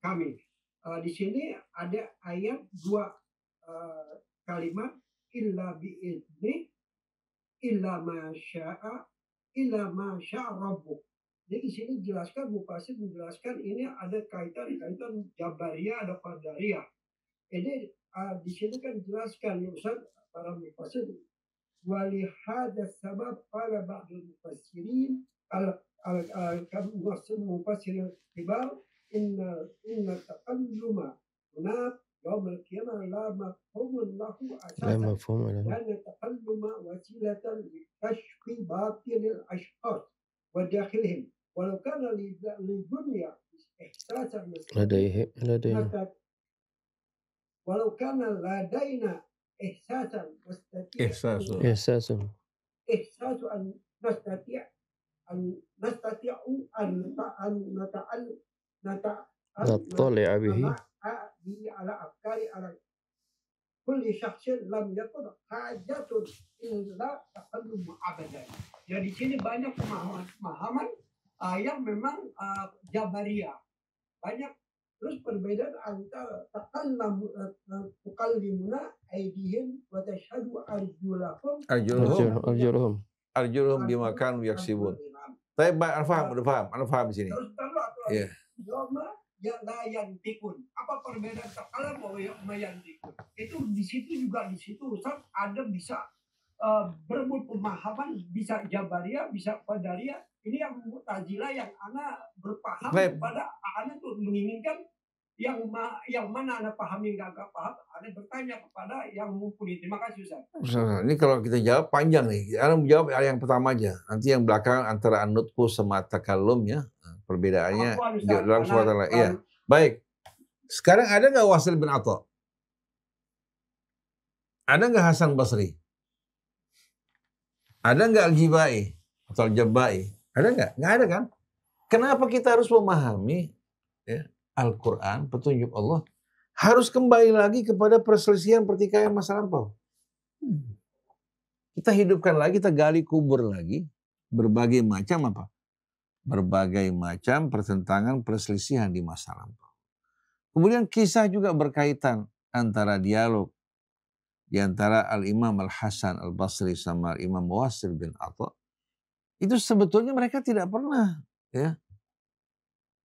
kami. Di sini ada ayat 2 kalimat illa bi'izni illa ma syaa illa ma syaa rabbuk. Jadi di sini jelaskan, Mufasir menjelaskan ini ada kaitan Jabariyah, ada Qadariyah. Ini di sini kan jelaskan Ustaz, para Mufasir, wa li hadha sabab qala ba'dul mufassirin al-mufassir kibar inna taqalluma hunaq يوم القيامة لا مفهوم له أساسا لأن التقلم وسيلة لكشف باطل الأشخاص وداخلهم ولو كان للدنيا إحساسا ولو كان لدينا إحساسا أن نستطيع أن نطلع به على أفكار على kulli syakhsin lam yakun hajatun illa taqallum abadan. Jadi di sini banyak pemahaman yang memang Jabariyah. Banyak. Terus perbedaan antara tukallimuna aydihim wa tashhadu arjulahum arjuluhum bima kanu yaksibun. Tapi Anda paham di sini. Terus yoma ya la yantikun. Apa perbedaan takalam wa yantikun? Itu di situ Ustaz ada bisa berebut pemahaman, bisa Jabariyah, bisa Qadariyah. Ini yang Mu'tazilah yang ana berpaham kepada ana tuh menginginkan yang mana ana pahami enggak paham, ana bertanya kepada yang mumpuni. Terima kasih Ustaz. Ini kalau kita jawab panjang nih. Ana menjawab yang pertama aja. Nanti yang belakang antara an-nutqu sama takallum ya. Perbedaannya dalam surat Allah. Iya. Baik. Sekarang ada nggak Wasil bin Atha? Ada nggak Hasan Basri? Ada nggak Al-Jibai atau Al-Jabai? Ada nggak? Nggak ada kan? Kenapa kita harus memahami ya, Al-Quran, petunjuk Allah, harus kembali lagi kepada perselisihan pertikaian masa lampau. Kita hidupkan lagi, kita gali kubur lagi, berbagai macam apa? Berbagai macam pertentangan perselisihan di masa lampau. Kemudian kisah juga berkaitan antara dialog di antara Al-Imam Al-Hasan Al-Basri sama Al-Imam Wasil bin Atha. Itu sebetulnya mereka tidak pernah ya.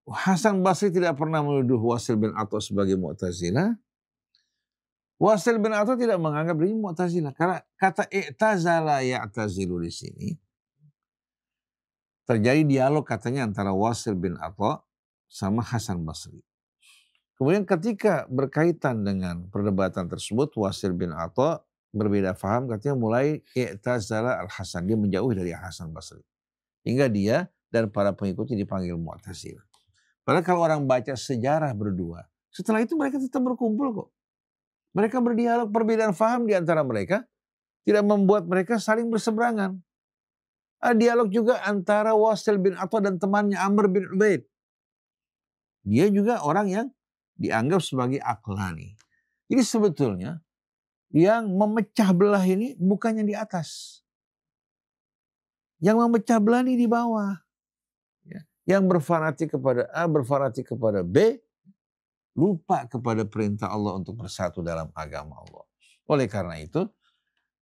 Hasan Basri tidak pernah menuduh Wasil bin Atha sebagai Mu'tazilah. Wasil bin Atha tidak menganggap dirinya Mu'tazilah. Karena kata i'tazala ya'tazilu di sini terjadi dialog katanya antara Wasil bin Atha sama Hasan Basri. Kemudian ketika berkaitan dengan perdebatan tersebut, Wasil bin Atha berbeda faham, katanya mulai i'tazala al-Hasan, dia menjauh dari Hasan Basri. Hingga dia dan para pengikutnya dipanggil Mu'tazilah. Padahal kalau orang baca sejarah berdua, setelah itu mereka tetap berkumpul kok. Mereka berdialog, perbedaan faham di antara mereka tidak membuat mereka saling berseberangan. Dialog juga antara Wasil bin Atha dan temannya Amr bin Ubaid. Dia juga orang yang dianggap sebagai aqlani. Jadi sebetulnya yang memecah belah ini bukannya di atas. Yang memecah belah ini di bawah. Yang berfanatik kepada A, berfanatik kepada B, lupa kepada perintah Allah untuk bersatu dalam agama Allah. Oleh karena itu,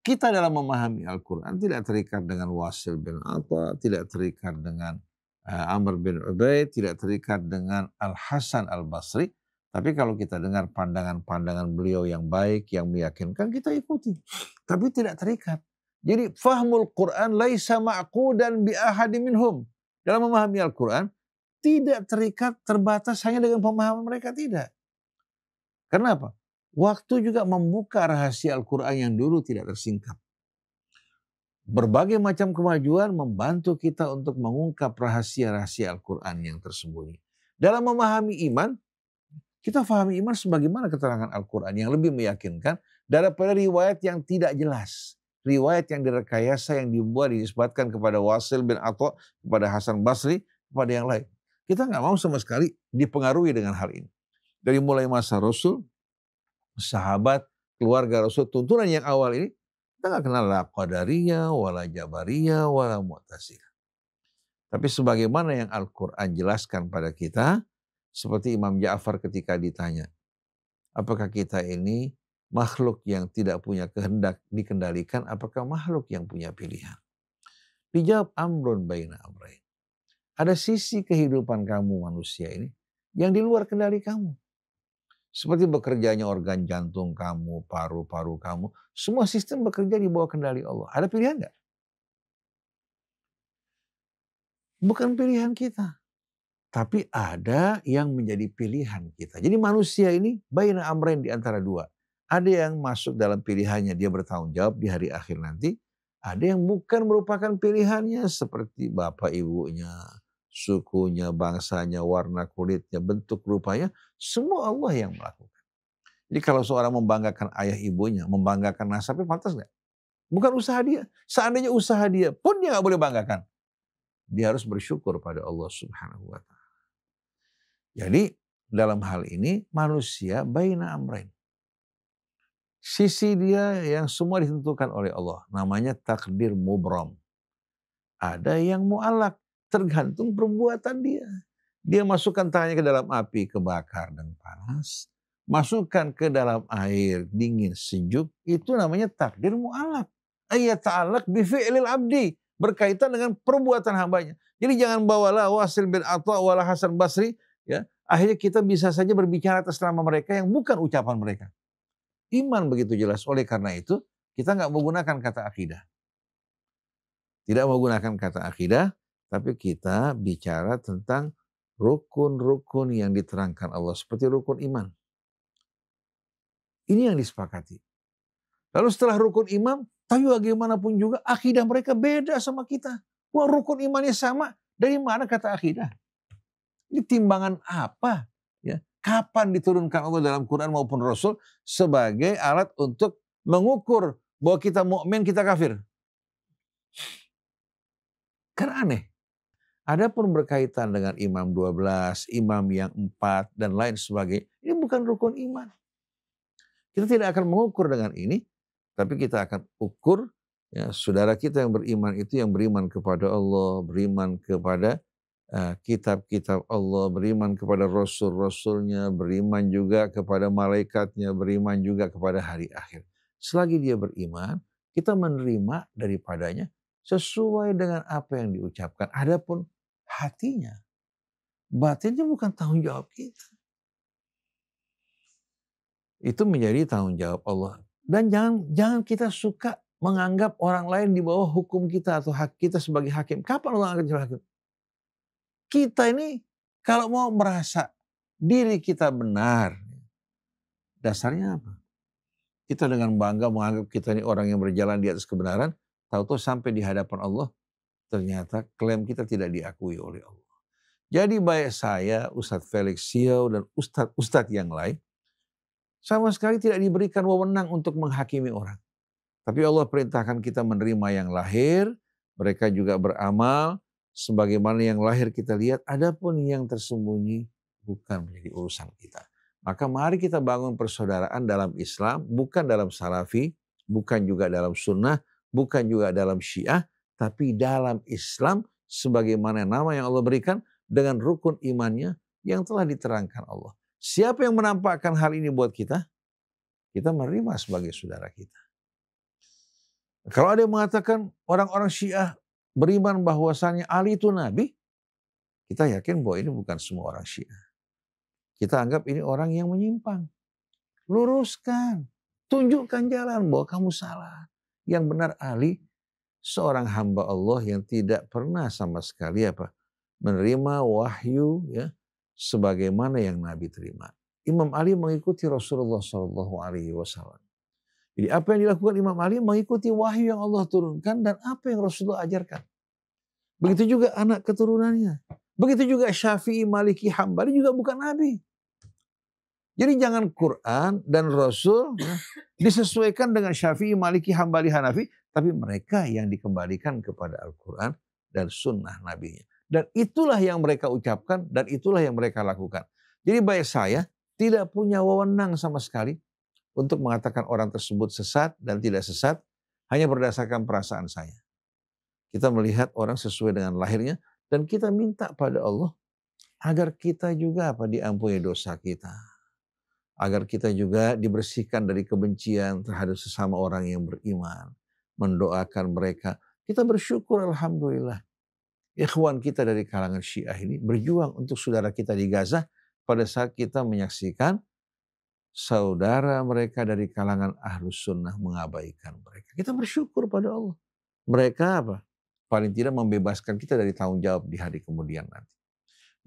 kita dalam memahami Al-Quran tidak terikat dengan Wasil bin Atha, tidak terikat dengan Amr bin Ubaid, tidak terikat dengan Al-Hasan Al-Basri. Tapi kalau kita dengar pandangan-pandangan beliau yang baik, yang meyakinkan, kita ikuti. Tapi tidak terikat. Jadi, fahmul Quran laisa ma'qudan bi ahadin minhum. Dalam memahami Al-Quran, tidak terikat, terbatas hanya dengan pemahaman mereka, tidak. Kenapa? Waktu juga membuka rahasia Al-Quran yang dulu tidak tersingkap. Berbagai macam kemajuan membantu kita untuk mengungkap rahasia-rahasia Al-Quran yang tersembunyi. Dalam memahami iman, kita fahami iman sebagaimana keterangan Al-Quran yang lebih meyakinkan daripada riwayat yang tidak jelas. Riwayat yang direkayasa, yang dibuat, disebutkan kepada Wasil bin Atha, kepada Hasan Basri, kepada yang lain. Kita nggak mau sama sekali dipengaruhi dengan hal ini. Dari mulai masa Rasul, sahabat, keluarga Rasul, tuntunan yang awal ini, kita nggak kenal la Qadariyah, wala Jabariyah, wala Mu'tazilah. Tapi sebagaimana yang Al-Quran jelaskan pada kita, seperti Imam Ja'far ketika ditanya, apakah kita ini makhluk yang tidak punya kehendak dikendalikan, apakah makhluk yang punya pilihan? Dijawab amrun baina amrain. Ada sisi kehidupan kamu manusia ini yang di luar kendali kamu. Seperti bekerjanya organ jantung kamu, paru-paru kamu, semua sistem bekerja di bawah kendali Allah. Ada pilihan nggak? Bukan pilihan kita. Tapi ada yang menjadi pilihan kita. Jadi manusia ini baina amrain di antara dua. Ada yang masuk dalam pilihannya, dia bertanggung jawab di hari akhir nanti. Ada yang bukan merupakan pilihannya, seperti bapak ibunya, sukunya, bangsanya, warna kulitnya, bentuk rupanya. Semua Allah yang melakukan. Jadi kalau seorang membanggakan ayah ibunya, membanggakan nasabnya, pantas nggak? Bukan usaha dia. Seandainya usaha dia pun dia nggak boleh banggakan. Dia harus bersyukur pada Allah Subhanahu wa Ta'ala. Jadi dalam hal ini manusia baina amrain. sisi dia yang semua ditentukan oleh Allah. Namanya takdir mubram. Ada yang mu'allak, tergantung perbuatan dia. Dia masukkan tangannya ke dalam api, kebakar dan panas. Masukkan ke dalam air, dingin, sejuk. Itu namanya takdir mu'allak. Ayat ta'allak bifi'lil abdi. Berkaitan dengan perbuatan hambanya. Jadi jangan bawalah Wasil bin Atha wala Hasan Basri. Ya, akhirnya kita bisa saja berbicara atas nama mereka yang bukan ucapan mereka. Iman begitu jelas. Oleh karena itu, kita nggak menggunakan kata akidah. Tidak menggunakan kata akidah, tapi kita bicara tentang rukun-rukun yang diterangkan Allah. Seperti rukun iman. Ini yang disepakati. Lalu setelah rukun iman, tapi bagaimanapun juga akidah mereka beda sama kita. Wah, rukun imannya sama. Dari mana kata akidah? Ini timbangan apa? Ya, kapan diturunkan Allah dalam Quran maupun Rasul sebagai alat untuk mengukur bahwa kita mukmin, kita kafir? Kan aneh. Adapun berkaitan dengan imam 12, imam yang 4 dan lain sebagainya, ini bukan rukun iman. Kita tidak akan mengukur dengan ini, tapi kita akan ukur ya, saudara kita yang beriman itu yang beriman kepada Allah, beriman kepada kitab-kitab Allah, beriman kepada Rasul-Rasulnya, beriman juga kepada malaikatnya, beriman juga kepada hari akhir. Selagi dia beriman, kita menerima daripadanya sesuai dengan apa yang diucapkan. Adapun hatinya, batinnya bukan tanggung jawab kita. Itu menjadi tanggung jawab Allah. Dan jangan kita suka menganggap orang lain di bawah hukum kita atau hak kita sebagai hakim. Kapan Allah akan jadi hakim? Kita ini kalau mau merasa diri kita benar, dasarnya apa? Kita dengan bangga menganggap kita ini orang yang berjalan di atas kebenaran, tahu-tahu sampai di hadapan Allah, ternyata klaim kita tidak diakui oleh Allah. Jadi baik saya, Ustadz Felix Xiao, dan ustadz-ustadz yang lain, sama sekali tidak diberikan wewenang untuk menghakimi orang. Tapi Allah perintahkan kita menerima yang lahir, mereka juga beramal, sebagaimana yang lahir kita lihat, adapun yang tersembunyi bukan menjadi urusan kita. Maka mari kita bangun persaudaraan dalam Islam, bukan dalam Salafi, bukan juga dalam Sunnah, bukan juga dalam Syiah, tapi dalam Islam sebagaimana nama yang Allah berikan dengan rukun imannya yang telah diterangkan Allah. Siapa yang menampakkan hal ini buat kita? Kita menerima sebagai saudara kita. Kalau ada yang mengatakan orang-orang Syiah beriman bahwasannya Ali itu Nabi, kita yakin bahwa ini bukan semua orang Syiah. Kita anggap ini orang yang menyimpang. Luruskan, tunjukkan jalan bahwa kamu salah. Yang benar Ali seorang hamba Allah yang tidak pernah sama sekali menerima wahyu ya sebagaimana yang Nabi terima. Imam Ali mengikuti Rasulullah SAW. Jadi apa yang dilakukan Imam Ali mengikuti wahyu yang Allah turunkan dan apa yang Rasulullah ajarkan. Begitu juga anak keturunannya. Begitu juga Syafi'i, Maliki, Hambali juga bukan Nabi. Jadi jangan Quran dan Rasul disesuaikan dengan Syafi'i, Maliki, Hambali, Hanafi. Tapi mereka yang dikembalikan kepada Al-Quran dan sunnah Nabinya. Dan itulah yang mereka ucapkan dan itulah yang mereka lakukan. Jadi baik saya tidak punya wewenang sama sekali untuk mengatakan orang tersebut sesat dan tidak sesat hanya berdasarkan perasaan saya. Kita melihat orang sesuai dengan lahirnya dan kita minta pada Allah agar kita juga diampuni dosa kita. Agar kita juga dibersihkan dari kebencian terhadap sesama orang yang beriman. Mendoakan mereka. Kita bersyukur alhamdulillah. Ikhwan kita dari kalangan Syiah ini berjuang untuk saudara kita di Gaza pada saat kita menyaksikan saudara mereka dari kalangan Ahlus Sunnah mengabaikan mereka. Kita bersyukur pada Allah. Mereka paling tidak membebaskan kita dari tanggung jawab di hari kemudian nanti.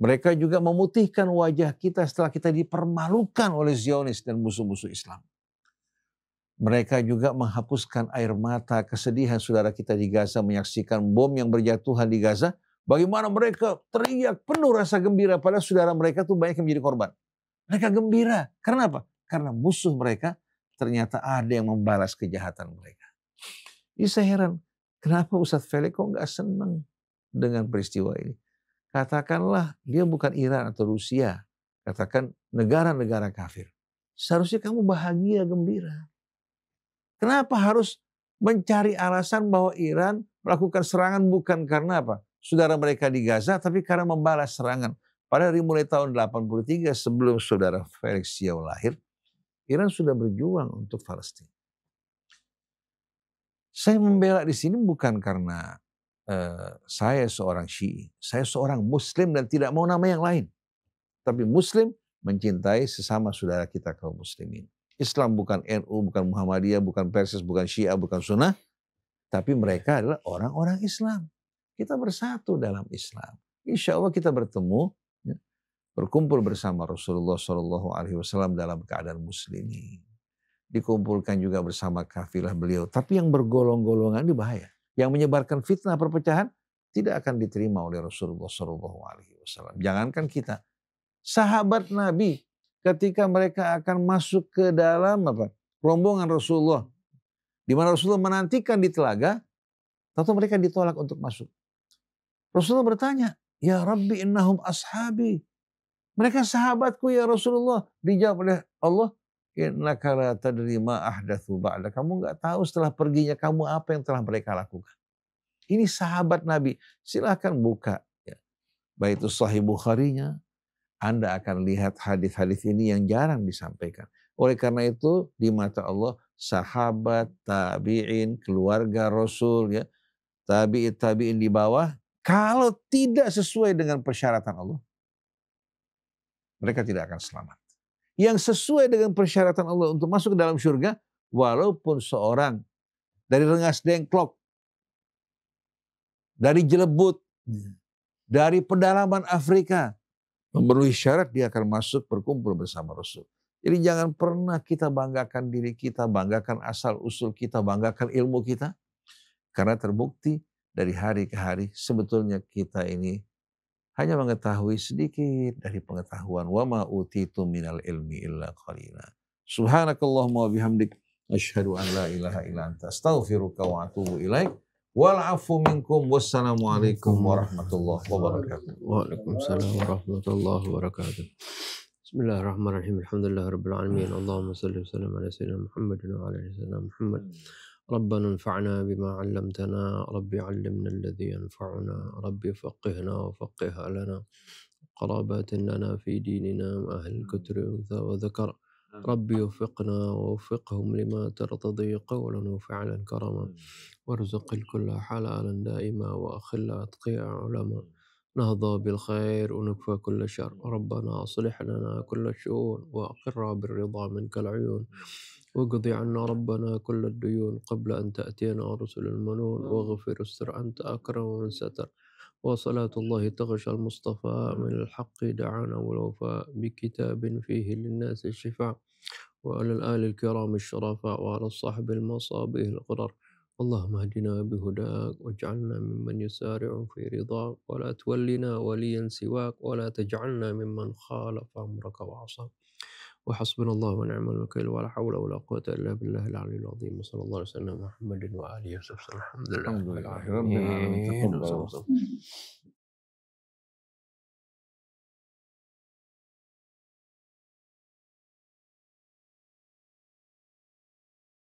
Mereka juga memutihkan wajah kita setelah kita dipermalukan oleh Zionis dan musuh-musuh Islam. Mereka juga menghapuskan air mata kesedihan saudara kita di Gaza menyaksikan bom yang berjatuhan di Gaza. Bagaimana mereka teriak penuh rasa gembira padahal saudara mereka tuh banyak yang menjadi korban. Mereka gembira. Karena apa? Karena musuh mereka ternyata ada yang membalas kejahatan mereka. Ini saya heran. Kenapa Ustadz Felix kok gak senang dengan peristiwa ini? Katakanlah dia bukan Iran atau Rusia. Katakan negara-negara kafir. Seharusnya kamu bahagia, gembira. Kenapa harus mencari alasan bahwa Iran melakukan serangan bukan karena apa? Saudara mereka di Gaza, tapi karena membalas serangan. Pada dari mulai tahun 83 sebelum saudara Felix Xiao lahir, Iran sudah berjuang untuk Palestina. Saya membela di sini bukan karena saya seorang Syi'i. Saya seorang Muslim dan tidak mau nama yang lain. Tapi Muslim mencintai sesama saudara kita kaum muslimin. Islam bukan NU, bukan Muhammadiyah, bukan Persis, bukan Syiah, bukan Sunnah. Tapi mereka adalah orang-orang Islam. Kita bersatu dalam Islam. Insya Allah kita bertemu, ya, berkumpul bersama Rasulullah SAW dalam keadaan muslimin. Dikumpulkan juga bersama kafilah beliau. Tapi yang bergolong-golongan ini bahaya. Yang menyebarkan fitnah perpecahan tidak akan diterima oleh Rasulullah SAW. Jangankan kita, sahabat Nabi ketika mereka akan masuk ke dalam rombongan Rasulullah, di mana Rasulullah menantikan di telaga, tentu mereka ditolak untuk masuk. Rasulullah bertanya, ya Rabbi innahum ashabi. Mereka sahabatku ya Rasulullah. Dijawab oleh Allah, innaka la tadri ma ahdatsu ba'da. Kamu enggak tahu setelah perginya kamu apa yang telah mereka lakukan. Ini sahabat Nabi. Silahkan buka ya, Baitus Sahih Bukharinya. Anda akan lihat hadis-hadis ini yang jarang disampaikan. Oleh karena itu di mata Allah sahabat, tabi'in, keluarga Rasul ya, tabi'in di bawah, kalau tidak sesuai dengan persyaratan Allah, mereka tidak akan selamat. Yang sesuai dengan persyaratan Allah untuk masuk ke dalam surga, walaupun seorang dari Rengas Dengklok, dari Jelebut, dari pedalaman Afrika, memenuhi syarat, dia akan masuk berkumpul bersama Rasul. Jadi jangan pernah kita banggakan diri kita, banggakan asal usul kita, banggakan ilmu kita. Karena terbukti dari hari ke hari sebetulnya kita ini hanya mengetahui sedikit dari pengetahuan. Wa ma utitu minal ilmi illa qalila. Subhanakallahumma wa bihamdik asyhadu an la ilaha illa anta astaghfiruka wa atubu ilaik. Wal afu minkum. Wassalamualaikum warahmatullahi wabarakatuh. Waalaikumsalam warahmatullahi wabarakatuh. Bismillahirrahmanirrahim. Alhamdulillahirabbil alamin. Allahumma shalli wa sallim ala sayyidina Muhammadin wa ala ali sayyidina Muhammad. ربنا انفعنا بما علمتنا ربي علمنا الذي ينفعنا ربي فقهنا وفقه لنا قرابات لنا في ديننا مع أهل الكتر أنثى وذكر ربي وفقنا ووفقهم لما ترتضي قولا وفعلا كرما وارزق الكل حلالا دائما وأخل أتقياء علما نهضى بالخير ونكفى كل شر ربنا أصلح لنا كل الشؤون وأقر بالرضا منك العيون واقضي عنا ربنا كل الديون قبل أن تأتينا رسل المنون واغفر استر أنت أكرم من ستر وصلاة الله تغشى المصطفى من الحق دعانا والوفاء بكتاب فيه للناس الشفاء وعلى الآل الكرام الشرفاء وعلى الصحب المصابيه الغرر اللهم اهدنا بهداك واجعلنا ممن يسارع في رضاك ولا تولنا وليا سواك ولا تجعلنا ممن خالف أمرك وعصاك وحسبنا الله ونعم الوكيل ولا حول ولا قوة إلا بالله العلي العظيم وصلى الله عليه وسلم محمد وآله وصحبه الحمد لله رب العالمين.